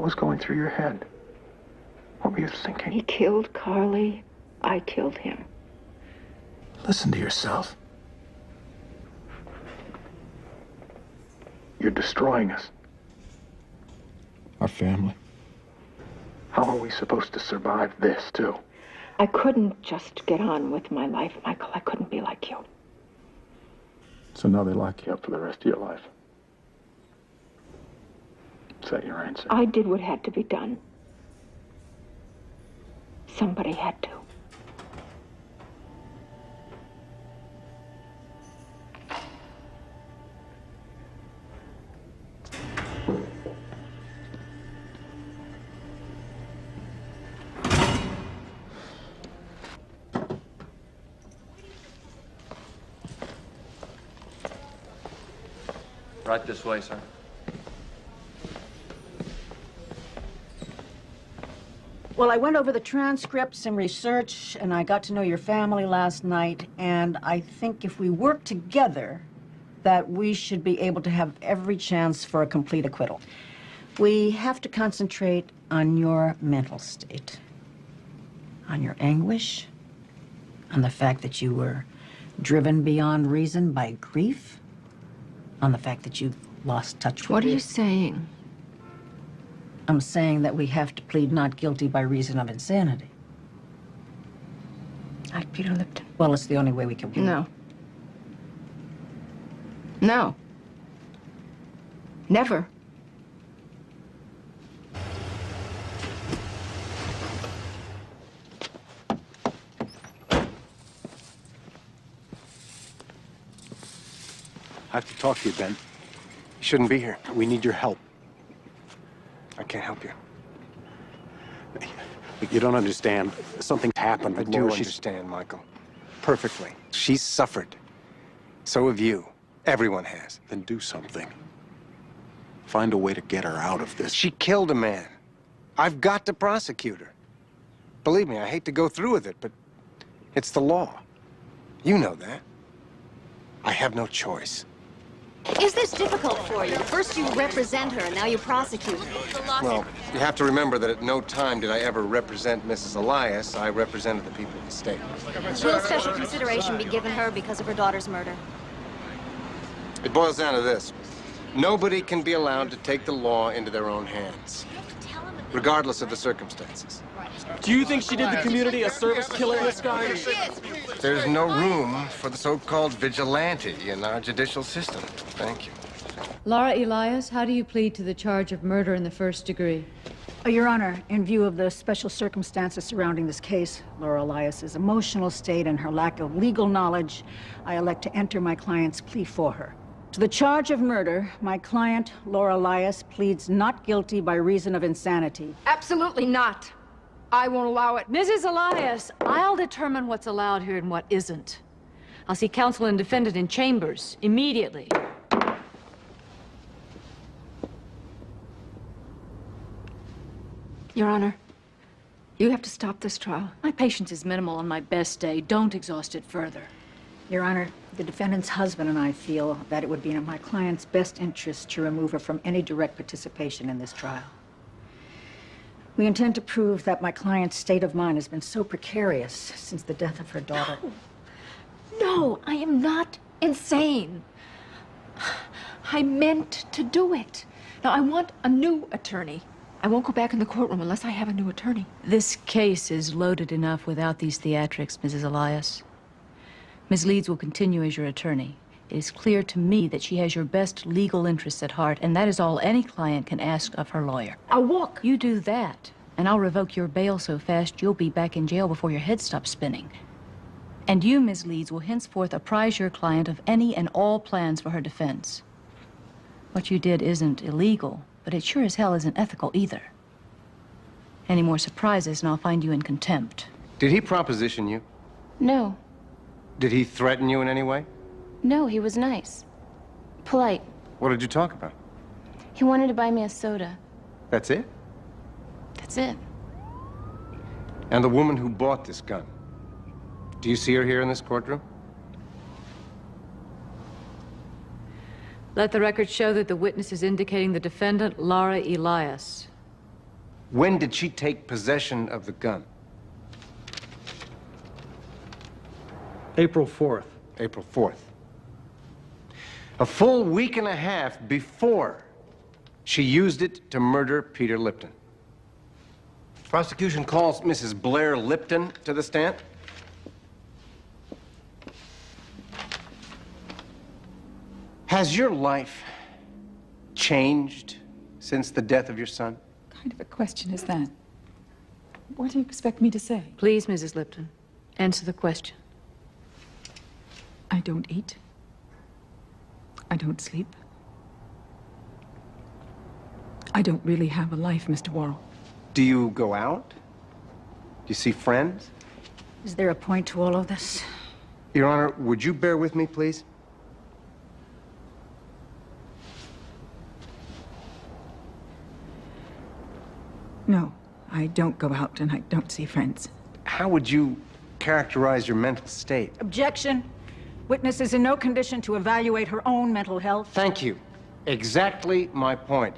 was going through your head? What were you thinking? He killed Carly. I killed him. Listen to yourself. You're destroying us. Our family. How are we supposed to survive this, too? I couldn't just get on with my life, Michael. I couldn't be like you. So now they lock you up for the rest of your life. Is that your answer? I did what had to be done. Somebody had to. Right this way, sir. Well, I went over the transcripts and research, and I got to know your family last night, and I think if we work together, that we should be able to have every chance for a complete acquittal. We have to concentrate on your mental state, on your anguish, on the fact that you were driven beyond reason by grief, on the fact that you lost touch with What are you saying? I'm saying that we have to plead not guilty by reason of insanity. Like Peter Lipton. Well, it's the only way we can plead. No. No. Never. I have to talk to you, Ben. You shouldn't be here. We need your help. I can't help you. You don't understand. Something's happened. I do understand, Michael. Perfectly. She's suffered. So have you. Everyone has. Then do something. Find a way to get her out of this. She killed a man. I've got to prosecute her. Believe me, I hate to go through with it, but it's the law. You know that. I have no choice. Is this difficult for you? First you represent her, and now you prosecute her. Well, you have to remember that at no time did I ever represent Mrs. Elias. I represented the people of the state. Will special consideration be given her because of her daughter's murder? It boils down to this. Nobody can be allowed to take the law into their own hands, regardless of the circumstances. Do you think she did the community a service killing this guy? There's no room for the so-called vigilante in our judicial system. Thank you. Laura Elias, how do you plead to the charge of murder in the first degree? Your Honor, in view of the special circumstances surrounding this case, Laura Elias's emotional state and her lack of legal knowledge, I elect to enter my client's plea for her. To the charge of murder, my client, Laura Elias, pleads not guilty by reason of insanity. Absolutely not. I won't allow it. Mrs. Elias, I'll determine what's allowed here and what isn't. I'll see counsel and defendant in chambers immediately. Your Honor, you have to stop this trial. My patience is minimal on my best day. Don't exhaust it further. Your Honor, the defendant's husband and I feel that it would be in my client's best interest to remove her from any direct participation in this trial. We intend to prove that my client's state of mind has been so precarious since the death of her daughter. No, I am not insane. I meant to do it. Now, I want a new attorney. I won't go back in the courtroom unless I have a new attorney. This case is loaded enough without these theatrics, Mrs. Elias. Ms. Leeds will continue as your attorney. It is clear to me that she has your best legal interests at heart, and that is all any client can ask of her lawyer. I'll walk. You do that, and I'll revoke your bail so fast you'll be back in jail before your head stops spinning. And you, Ms. Leeds, will henceforth apprise your client of any and all plans for her defense. What you did isn't illegal, but it sure as hell isn't ethical either. Any more surprises, and I'll find you in contempt. Did he proposition you? No. Did he threaten you in any way? No, he was nice. Polite. What did you talk about? He wanted to buy me a soda. That's it? That's it. And the woman who bought this gun, do you see her here in this courtroom? Let the record show that the witness is indicating the defendant, Laura Elias. When did she take possession of the gun? April 4th. April 4th. A full week and a half before she used it to murder Peter Lipton. Prosecution calls Mrs. Blair Lipton to the stand. Has your life changed since the death of your son? What kind of a question is that? What do you expect me to say? Please, Mrs. Lipton, answer the question. I don't eat. I don't sleep. I don't really have a life, Mr. Worrell. Do you go out? Do you see friends? Is there a point to all of this? Your Honor, would you bear with me, please? No, I don't go out and I don't see friends. How would you characterize your mental state? Objection. Witness is in no condition to evaluate her own mental health. Thank you. Exactly my point.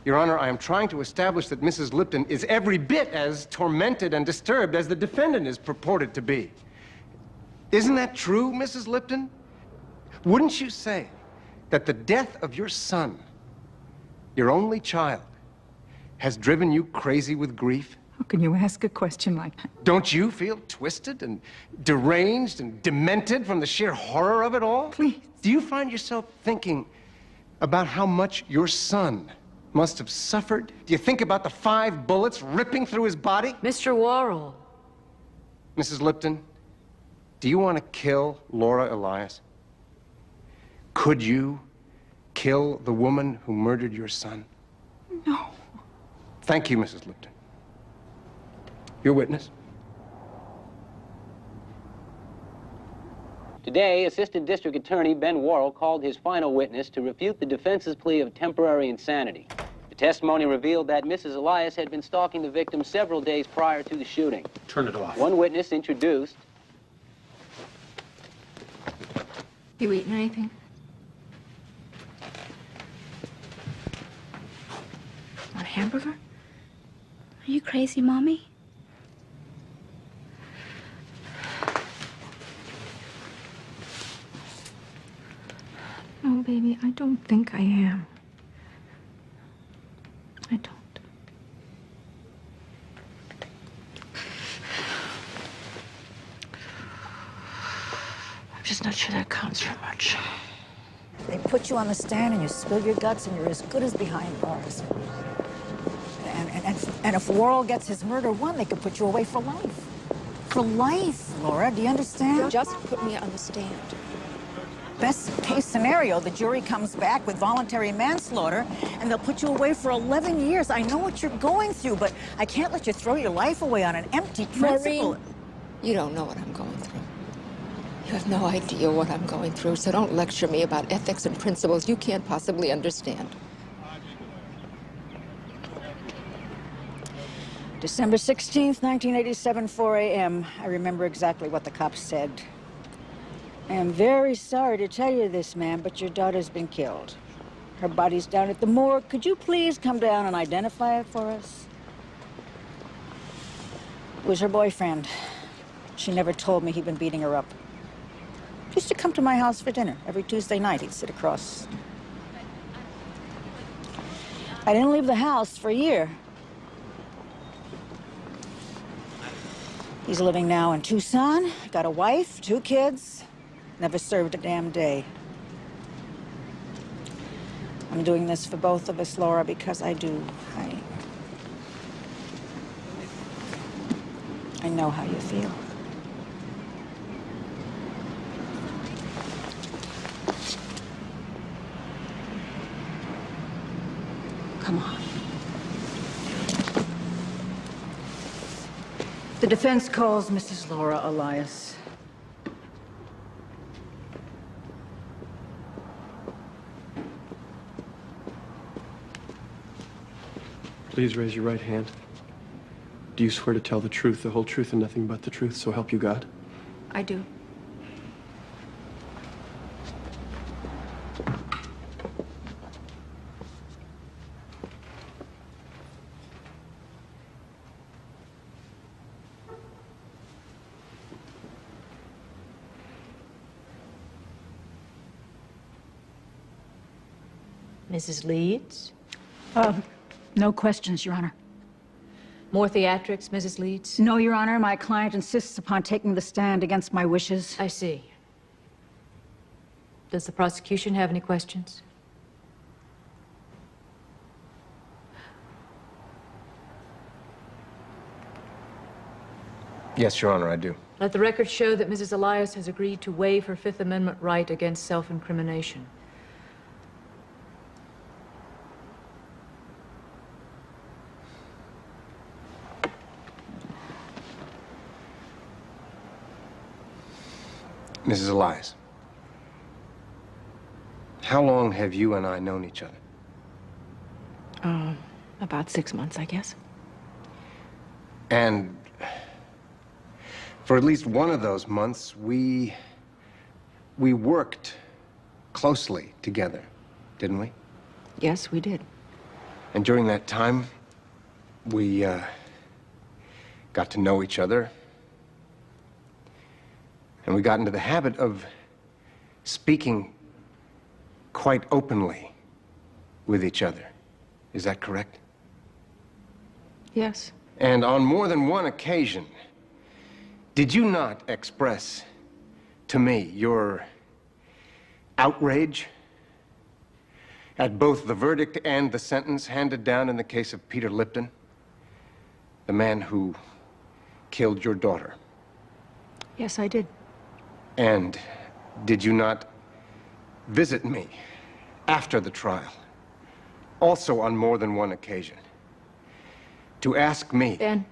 Your Honor, I am trying to establish that Mrs. Lipton is every bit as tormented and disturbed as the defendant is purported to be. Isn't that true, Mrs. Lipton? Wouldn't you say that the death of your son, your only child, has driven you crazy with grief? How can you ask a question like that? Don't you feel twisted and deranged and demented from the sheer horror of it all? Please. Do you find yourself thinking about how much your son must have suffered? Do you think about the 5 bullets ripping through his body? Mr. Worrell. Mrs. Lipton, do you want to kill Laura Elias? Could you kill the woman who murdered your son? No. Thank you, Mrs. Lipton. Your witness. Today, Assistant District Attorney Ben Worrell called his final witness to refute the defense's plea of temporary insanity. The testimony revealed that Mrs. Elias had been stalking the victim several days prior to the shooting. Turn it off. One witness introduced. You eaten anything? Want a hamburger? Are you crazy, Mommy? No, baby, I don't think I am. I don't. I'm just not sure that counts for much. They put you on the stand and you spill your guts and you're as good as behind bars. And if Worrell gets his murder won, they could put you away for life. For life, Laura, do you understand? Just put me on the stand. Best case scenario, the jury comes back with voluntary manslaughter and they'll put you away for 11 years. I know what you're going through, but I can't let you throw your life away on an empty principle. Maureen, you don't know what I'm going through. You have no idea what I'm going through, so don't lecture me about ethics and principles you can't possibly understand. December 16th, 1987, 4 a.m. I remember exactly what the cops said. I am very sorry to tell you this, ma'am, but your daughter's been killed. Her body's down at the morgue. Could you please come down and identify it for us? It was her boyfriend. She never told me he'd been beating her up. He used to come to my house for dinner every Tuesday night. He'd sit across. I didn't leave the house for a year. He's living now in Tucson, got a wife, 2 kids, never served a damn day. I'm doing this for both of us, Laura, because I know how you feel. Come on. The defense calls Mrs. Laura Elias. Please raise your right hand. Do you swear to tell the truth, the whole truth, and nothing but the truth, so help you God? I do. Mrs. Leeds? No questions, Your Honor. More theatrics, Mrs. Leeds? No, Your Honor. My client insists upon taking the stand against my wishes. I see. Does the prosecution have any questions? Yes, Your Honor, I do. Let the record show that Mrs. Elias has agreed to waive her Fifth Amendment right against self-incrimination. Mrs. Elias, how long have you and I known each other? About 6 months, I guess. And for at least one of those months, we worked closely together, didn't we? Yes, we did. And during that time, we got to know each other. And we got into the habit of speaking quite openly with each other. Is that correct? Yes. And on more than one occasion, did you not express to me your outrage at both the verdict and the sentence handed down in the case of Peter Lipton, the man who killed your daughter? Yes, I did. And did you not visit me after the trial, also on more than one occasion, to ask me... Ben,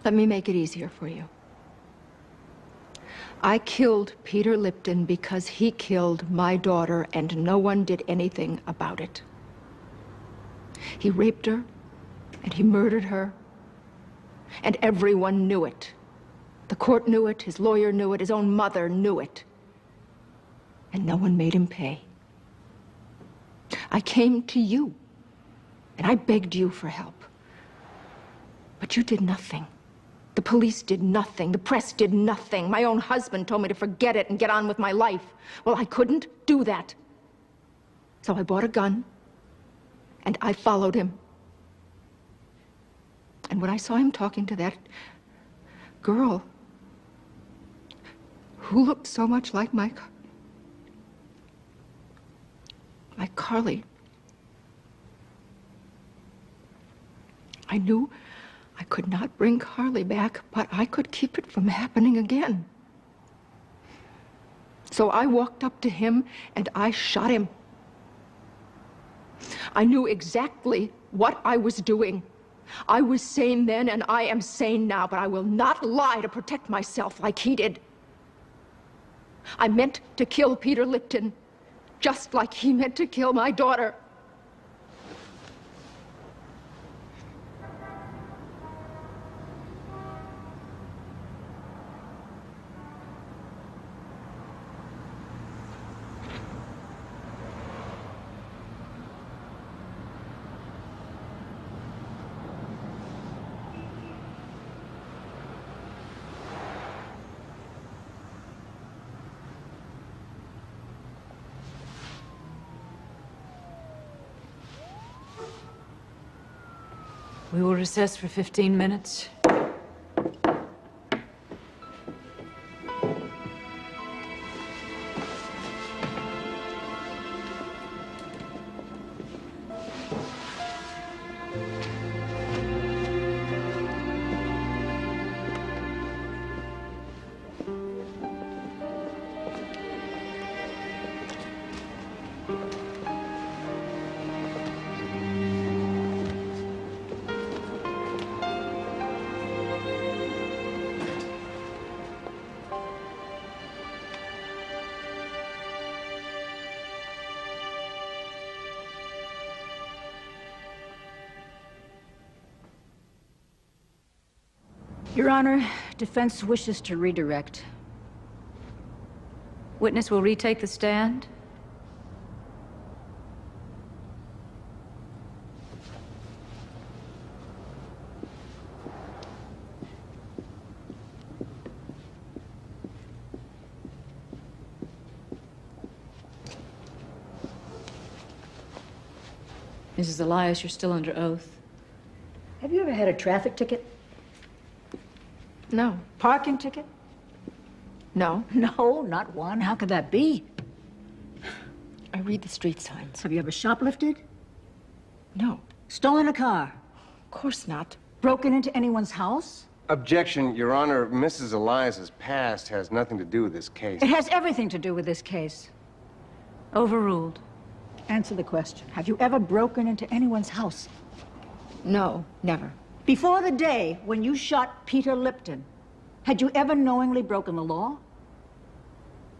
let me make it easier for you. I killed Peter Lipton because he killed my daughter and no one did anything about it. He raped her and he murdered her and everyone knew it. The court knew it, his lawyer knew it, his own mother knew it. And no one made him pay. I came to you, and I begged you for help. But you did nothing. The police did nothing. The press did nothing. My own husband told me to forget it and get on with my life. Well, I couldn't do that. So I bought a gun, and I followed him. And when I saw him talking to that girl who looked so much like my Carly, I knew I could not bring Carly back, but I could keep it from happening again. So I walked up to him and I shot him. I knew exactly what I was doing. I was sane then and I am sane now, but I will not lie to protect myself like he did. I meant to kill Peter Lipton, just like he meant to kill my daughter. We will recess for 15 minutes. Your Honor, defense wishes to redirect. Witness will retake the stand. Mrs. Elias, you're still under oath. Have you ever had a traffic ticket? No. Parking ticket? No. No, not one. How could that be? I read the street signs. Have you ever shoplifted? No. Stolen a car? Of course not. Broken into anyone's house? Objection, Your Honor. Mrs. Elias's past has nothing to do with this case. It has everything to do with this case. Overruled. Answer the question. Have you ever broken into anyone's house? No, never. Before the day when you shot Peter Lipton, had you ever knowingly broken the law?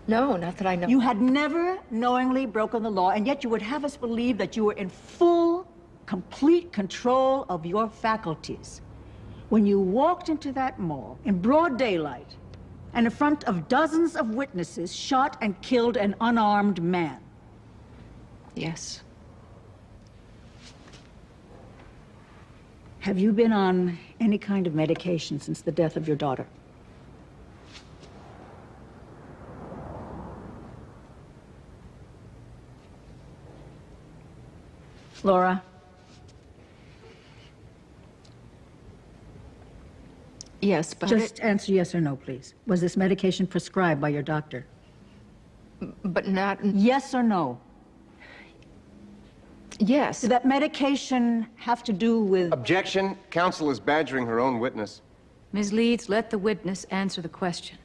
No, not that I know. You had never knowingly broken the law, and yet you would have us believe that you were in full, complete control of your faculties when you walked into that mall in broad daylight and in front of dozens of witnesses shot and killed an unarmed man. Yes. Have you been on any kind of medication since the death of your daughter? Laura? Yes, but... Just answer yes or no, please. Was this medication prescribed by your doctor? But not... Yes or no? Yes. Did that medication have to do with... Objection. Counsel is badgering her own witness. Ms. Leeds, let the witness answer the question.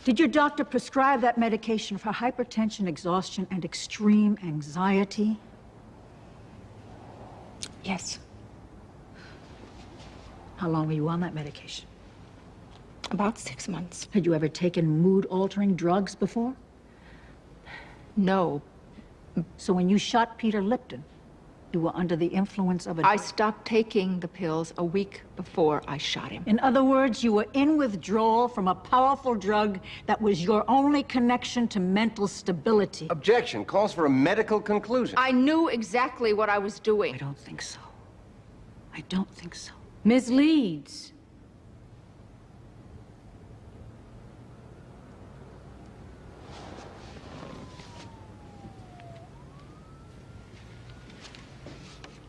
Did your doctor prescribe that medication for hypertension, exhaustion, and extreme anxiety? Yes. How long were you on that medication? About 6 months. Had you ever taken mood-altering drugs before? No. So when you shot Peter Lipton, you were under the influence of a... I stopped taking the pills a week before I shot him. In other words, you were in withdrawal from a powerful drug that was your only connection to mental stability. Objection. Calls for a medical conclusion. I knew exactly what I was doing. I don't think so. I don't think so. Ms. Leeds.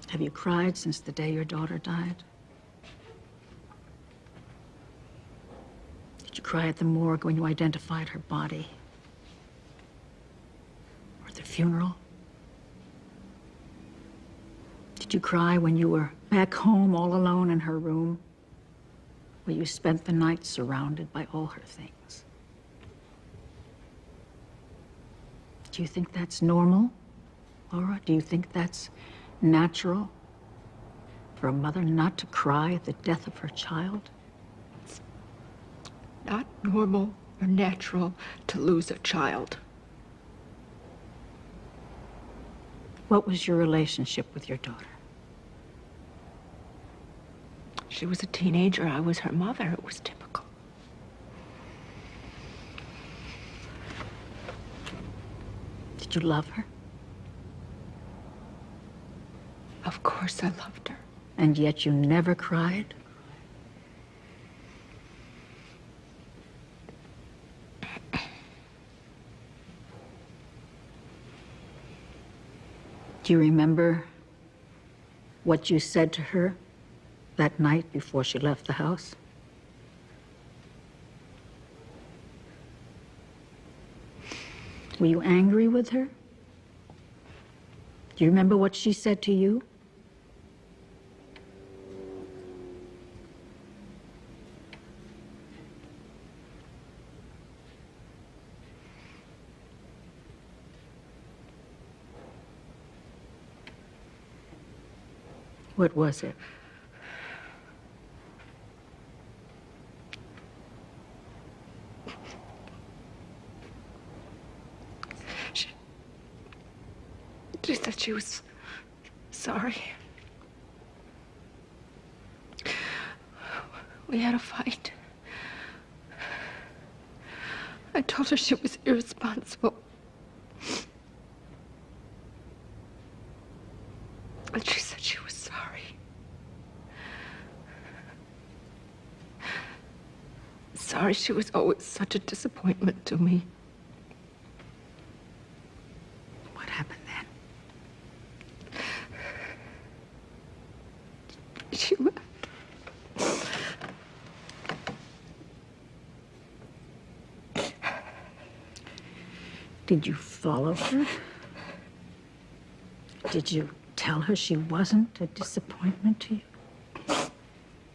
Have you cried since the day your daughter died? Did you cry at the morgue when you identified her body? Or at the funeral? Did you cry when you were back home all alone in her room, where you spent the night surrounded by all her things? Do you think that's normal, Laura? Do you think that's natural for a mother not to cry at the death of her child? It's not normal or natural to lose a child. What was your relationship with your daughter? She was a teenager. I was her mother. It was typical. Did you love her? Of course I loved her. And yet you never cried? Do you remember what you said to her that night before she left the house? Were you angry with her? Do you remember what she said to you? What was it? She said she was sorry. We had a fight. I told her she was irresponsible. And she said she was sorry. Sorry she was always such a disappointment to me. What happened then? Did you follow her? Did you tell her she wasn't a disappointment to you?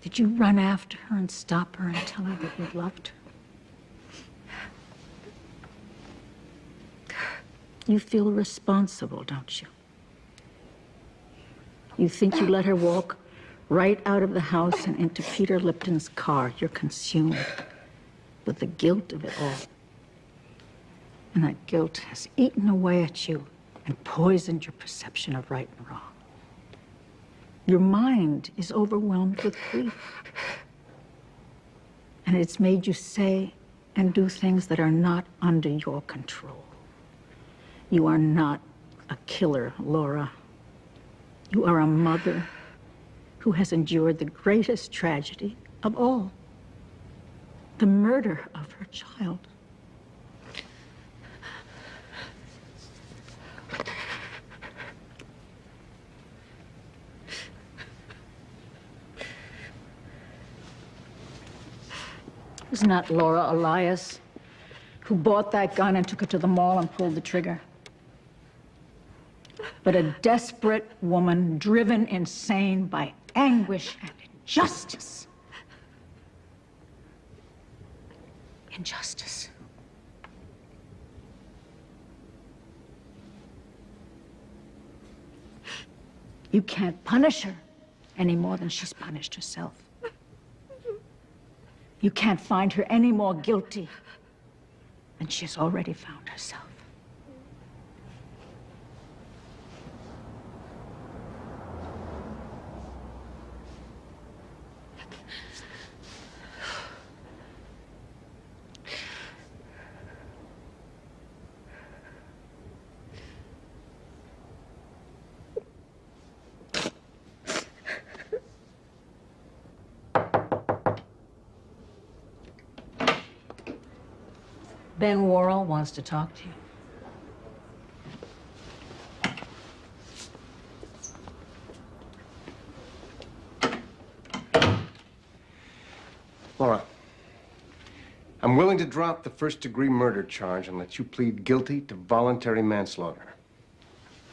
Did you run after her and stop her and tell her that you loved her? You feel responsible, don't you? You think you let her walk right out of the house and into Peter Lipton's car. You're consumed with the guilt of it all. And that guilt has eaten away at you and poisoned your perception of right and wrong. Your mind is overwhelmed with grief. And it's made you say and do things that are not under your control. You are not a killer, Laura. You are a mother who has endured the greatest tragedy of all, the murder of her child. It was not Laura Elias who bought that gun and took it to the mall and pulled the trigger, but a desperate woman driven insane by anguish and injustice. Injustice. You can't punish her any more than she's punished herself. You can't find her any more guilty than she's already found herself. Ben Worrell wants to talk to you. Laura, I'm willing to drop the first-degree murder charge and let you plead guilty to voluntary manslaughter.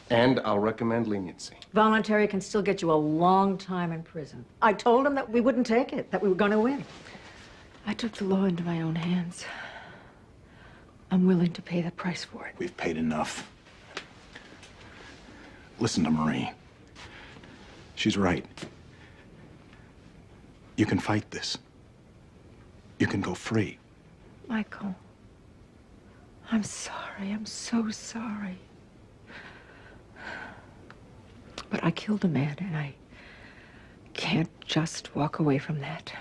And I'll recommend leniency. Voluntary can still get you a long time in prison. I told him that we wouldn't take it, that we were going to win. I took the law into my own hands. I'm willing to pay the price for it. We've paid enough. Listen to Marie. She's right. You can fight this. You can go free. Michael, I'm sorry. I'm so sorry. But I killed a man, and I can't just walk away from that.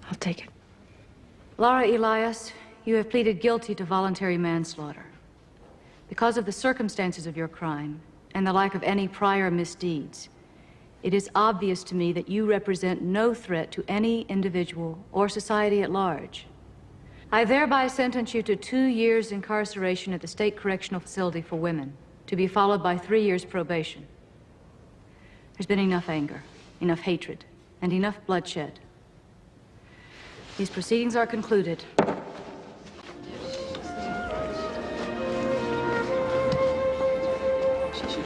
I'll take it. Laura Elias, you have pleaded guilty to voluntary manslaughter. Because of the circumstances of your crime and the lack of any prior misdeeds, it is obvious to me that you represent no threat to any individual or society at large. I thereby sentence you to 2 years incarceration at the State Correctional Facility for Women, to be followed by 3 years probation. There's been enough anger, enough hatred, and enough bloodshed. These proceedings are concluded. She should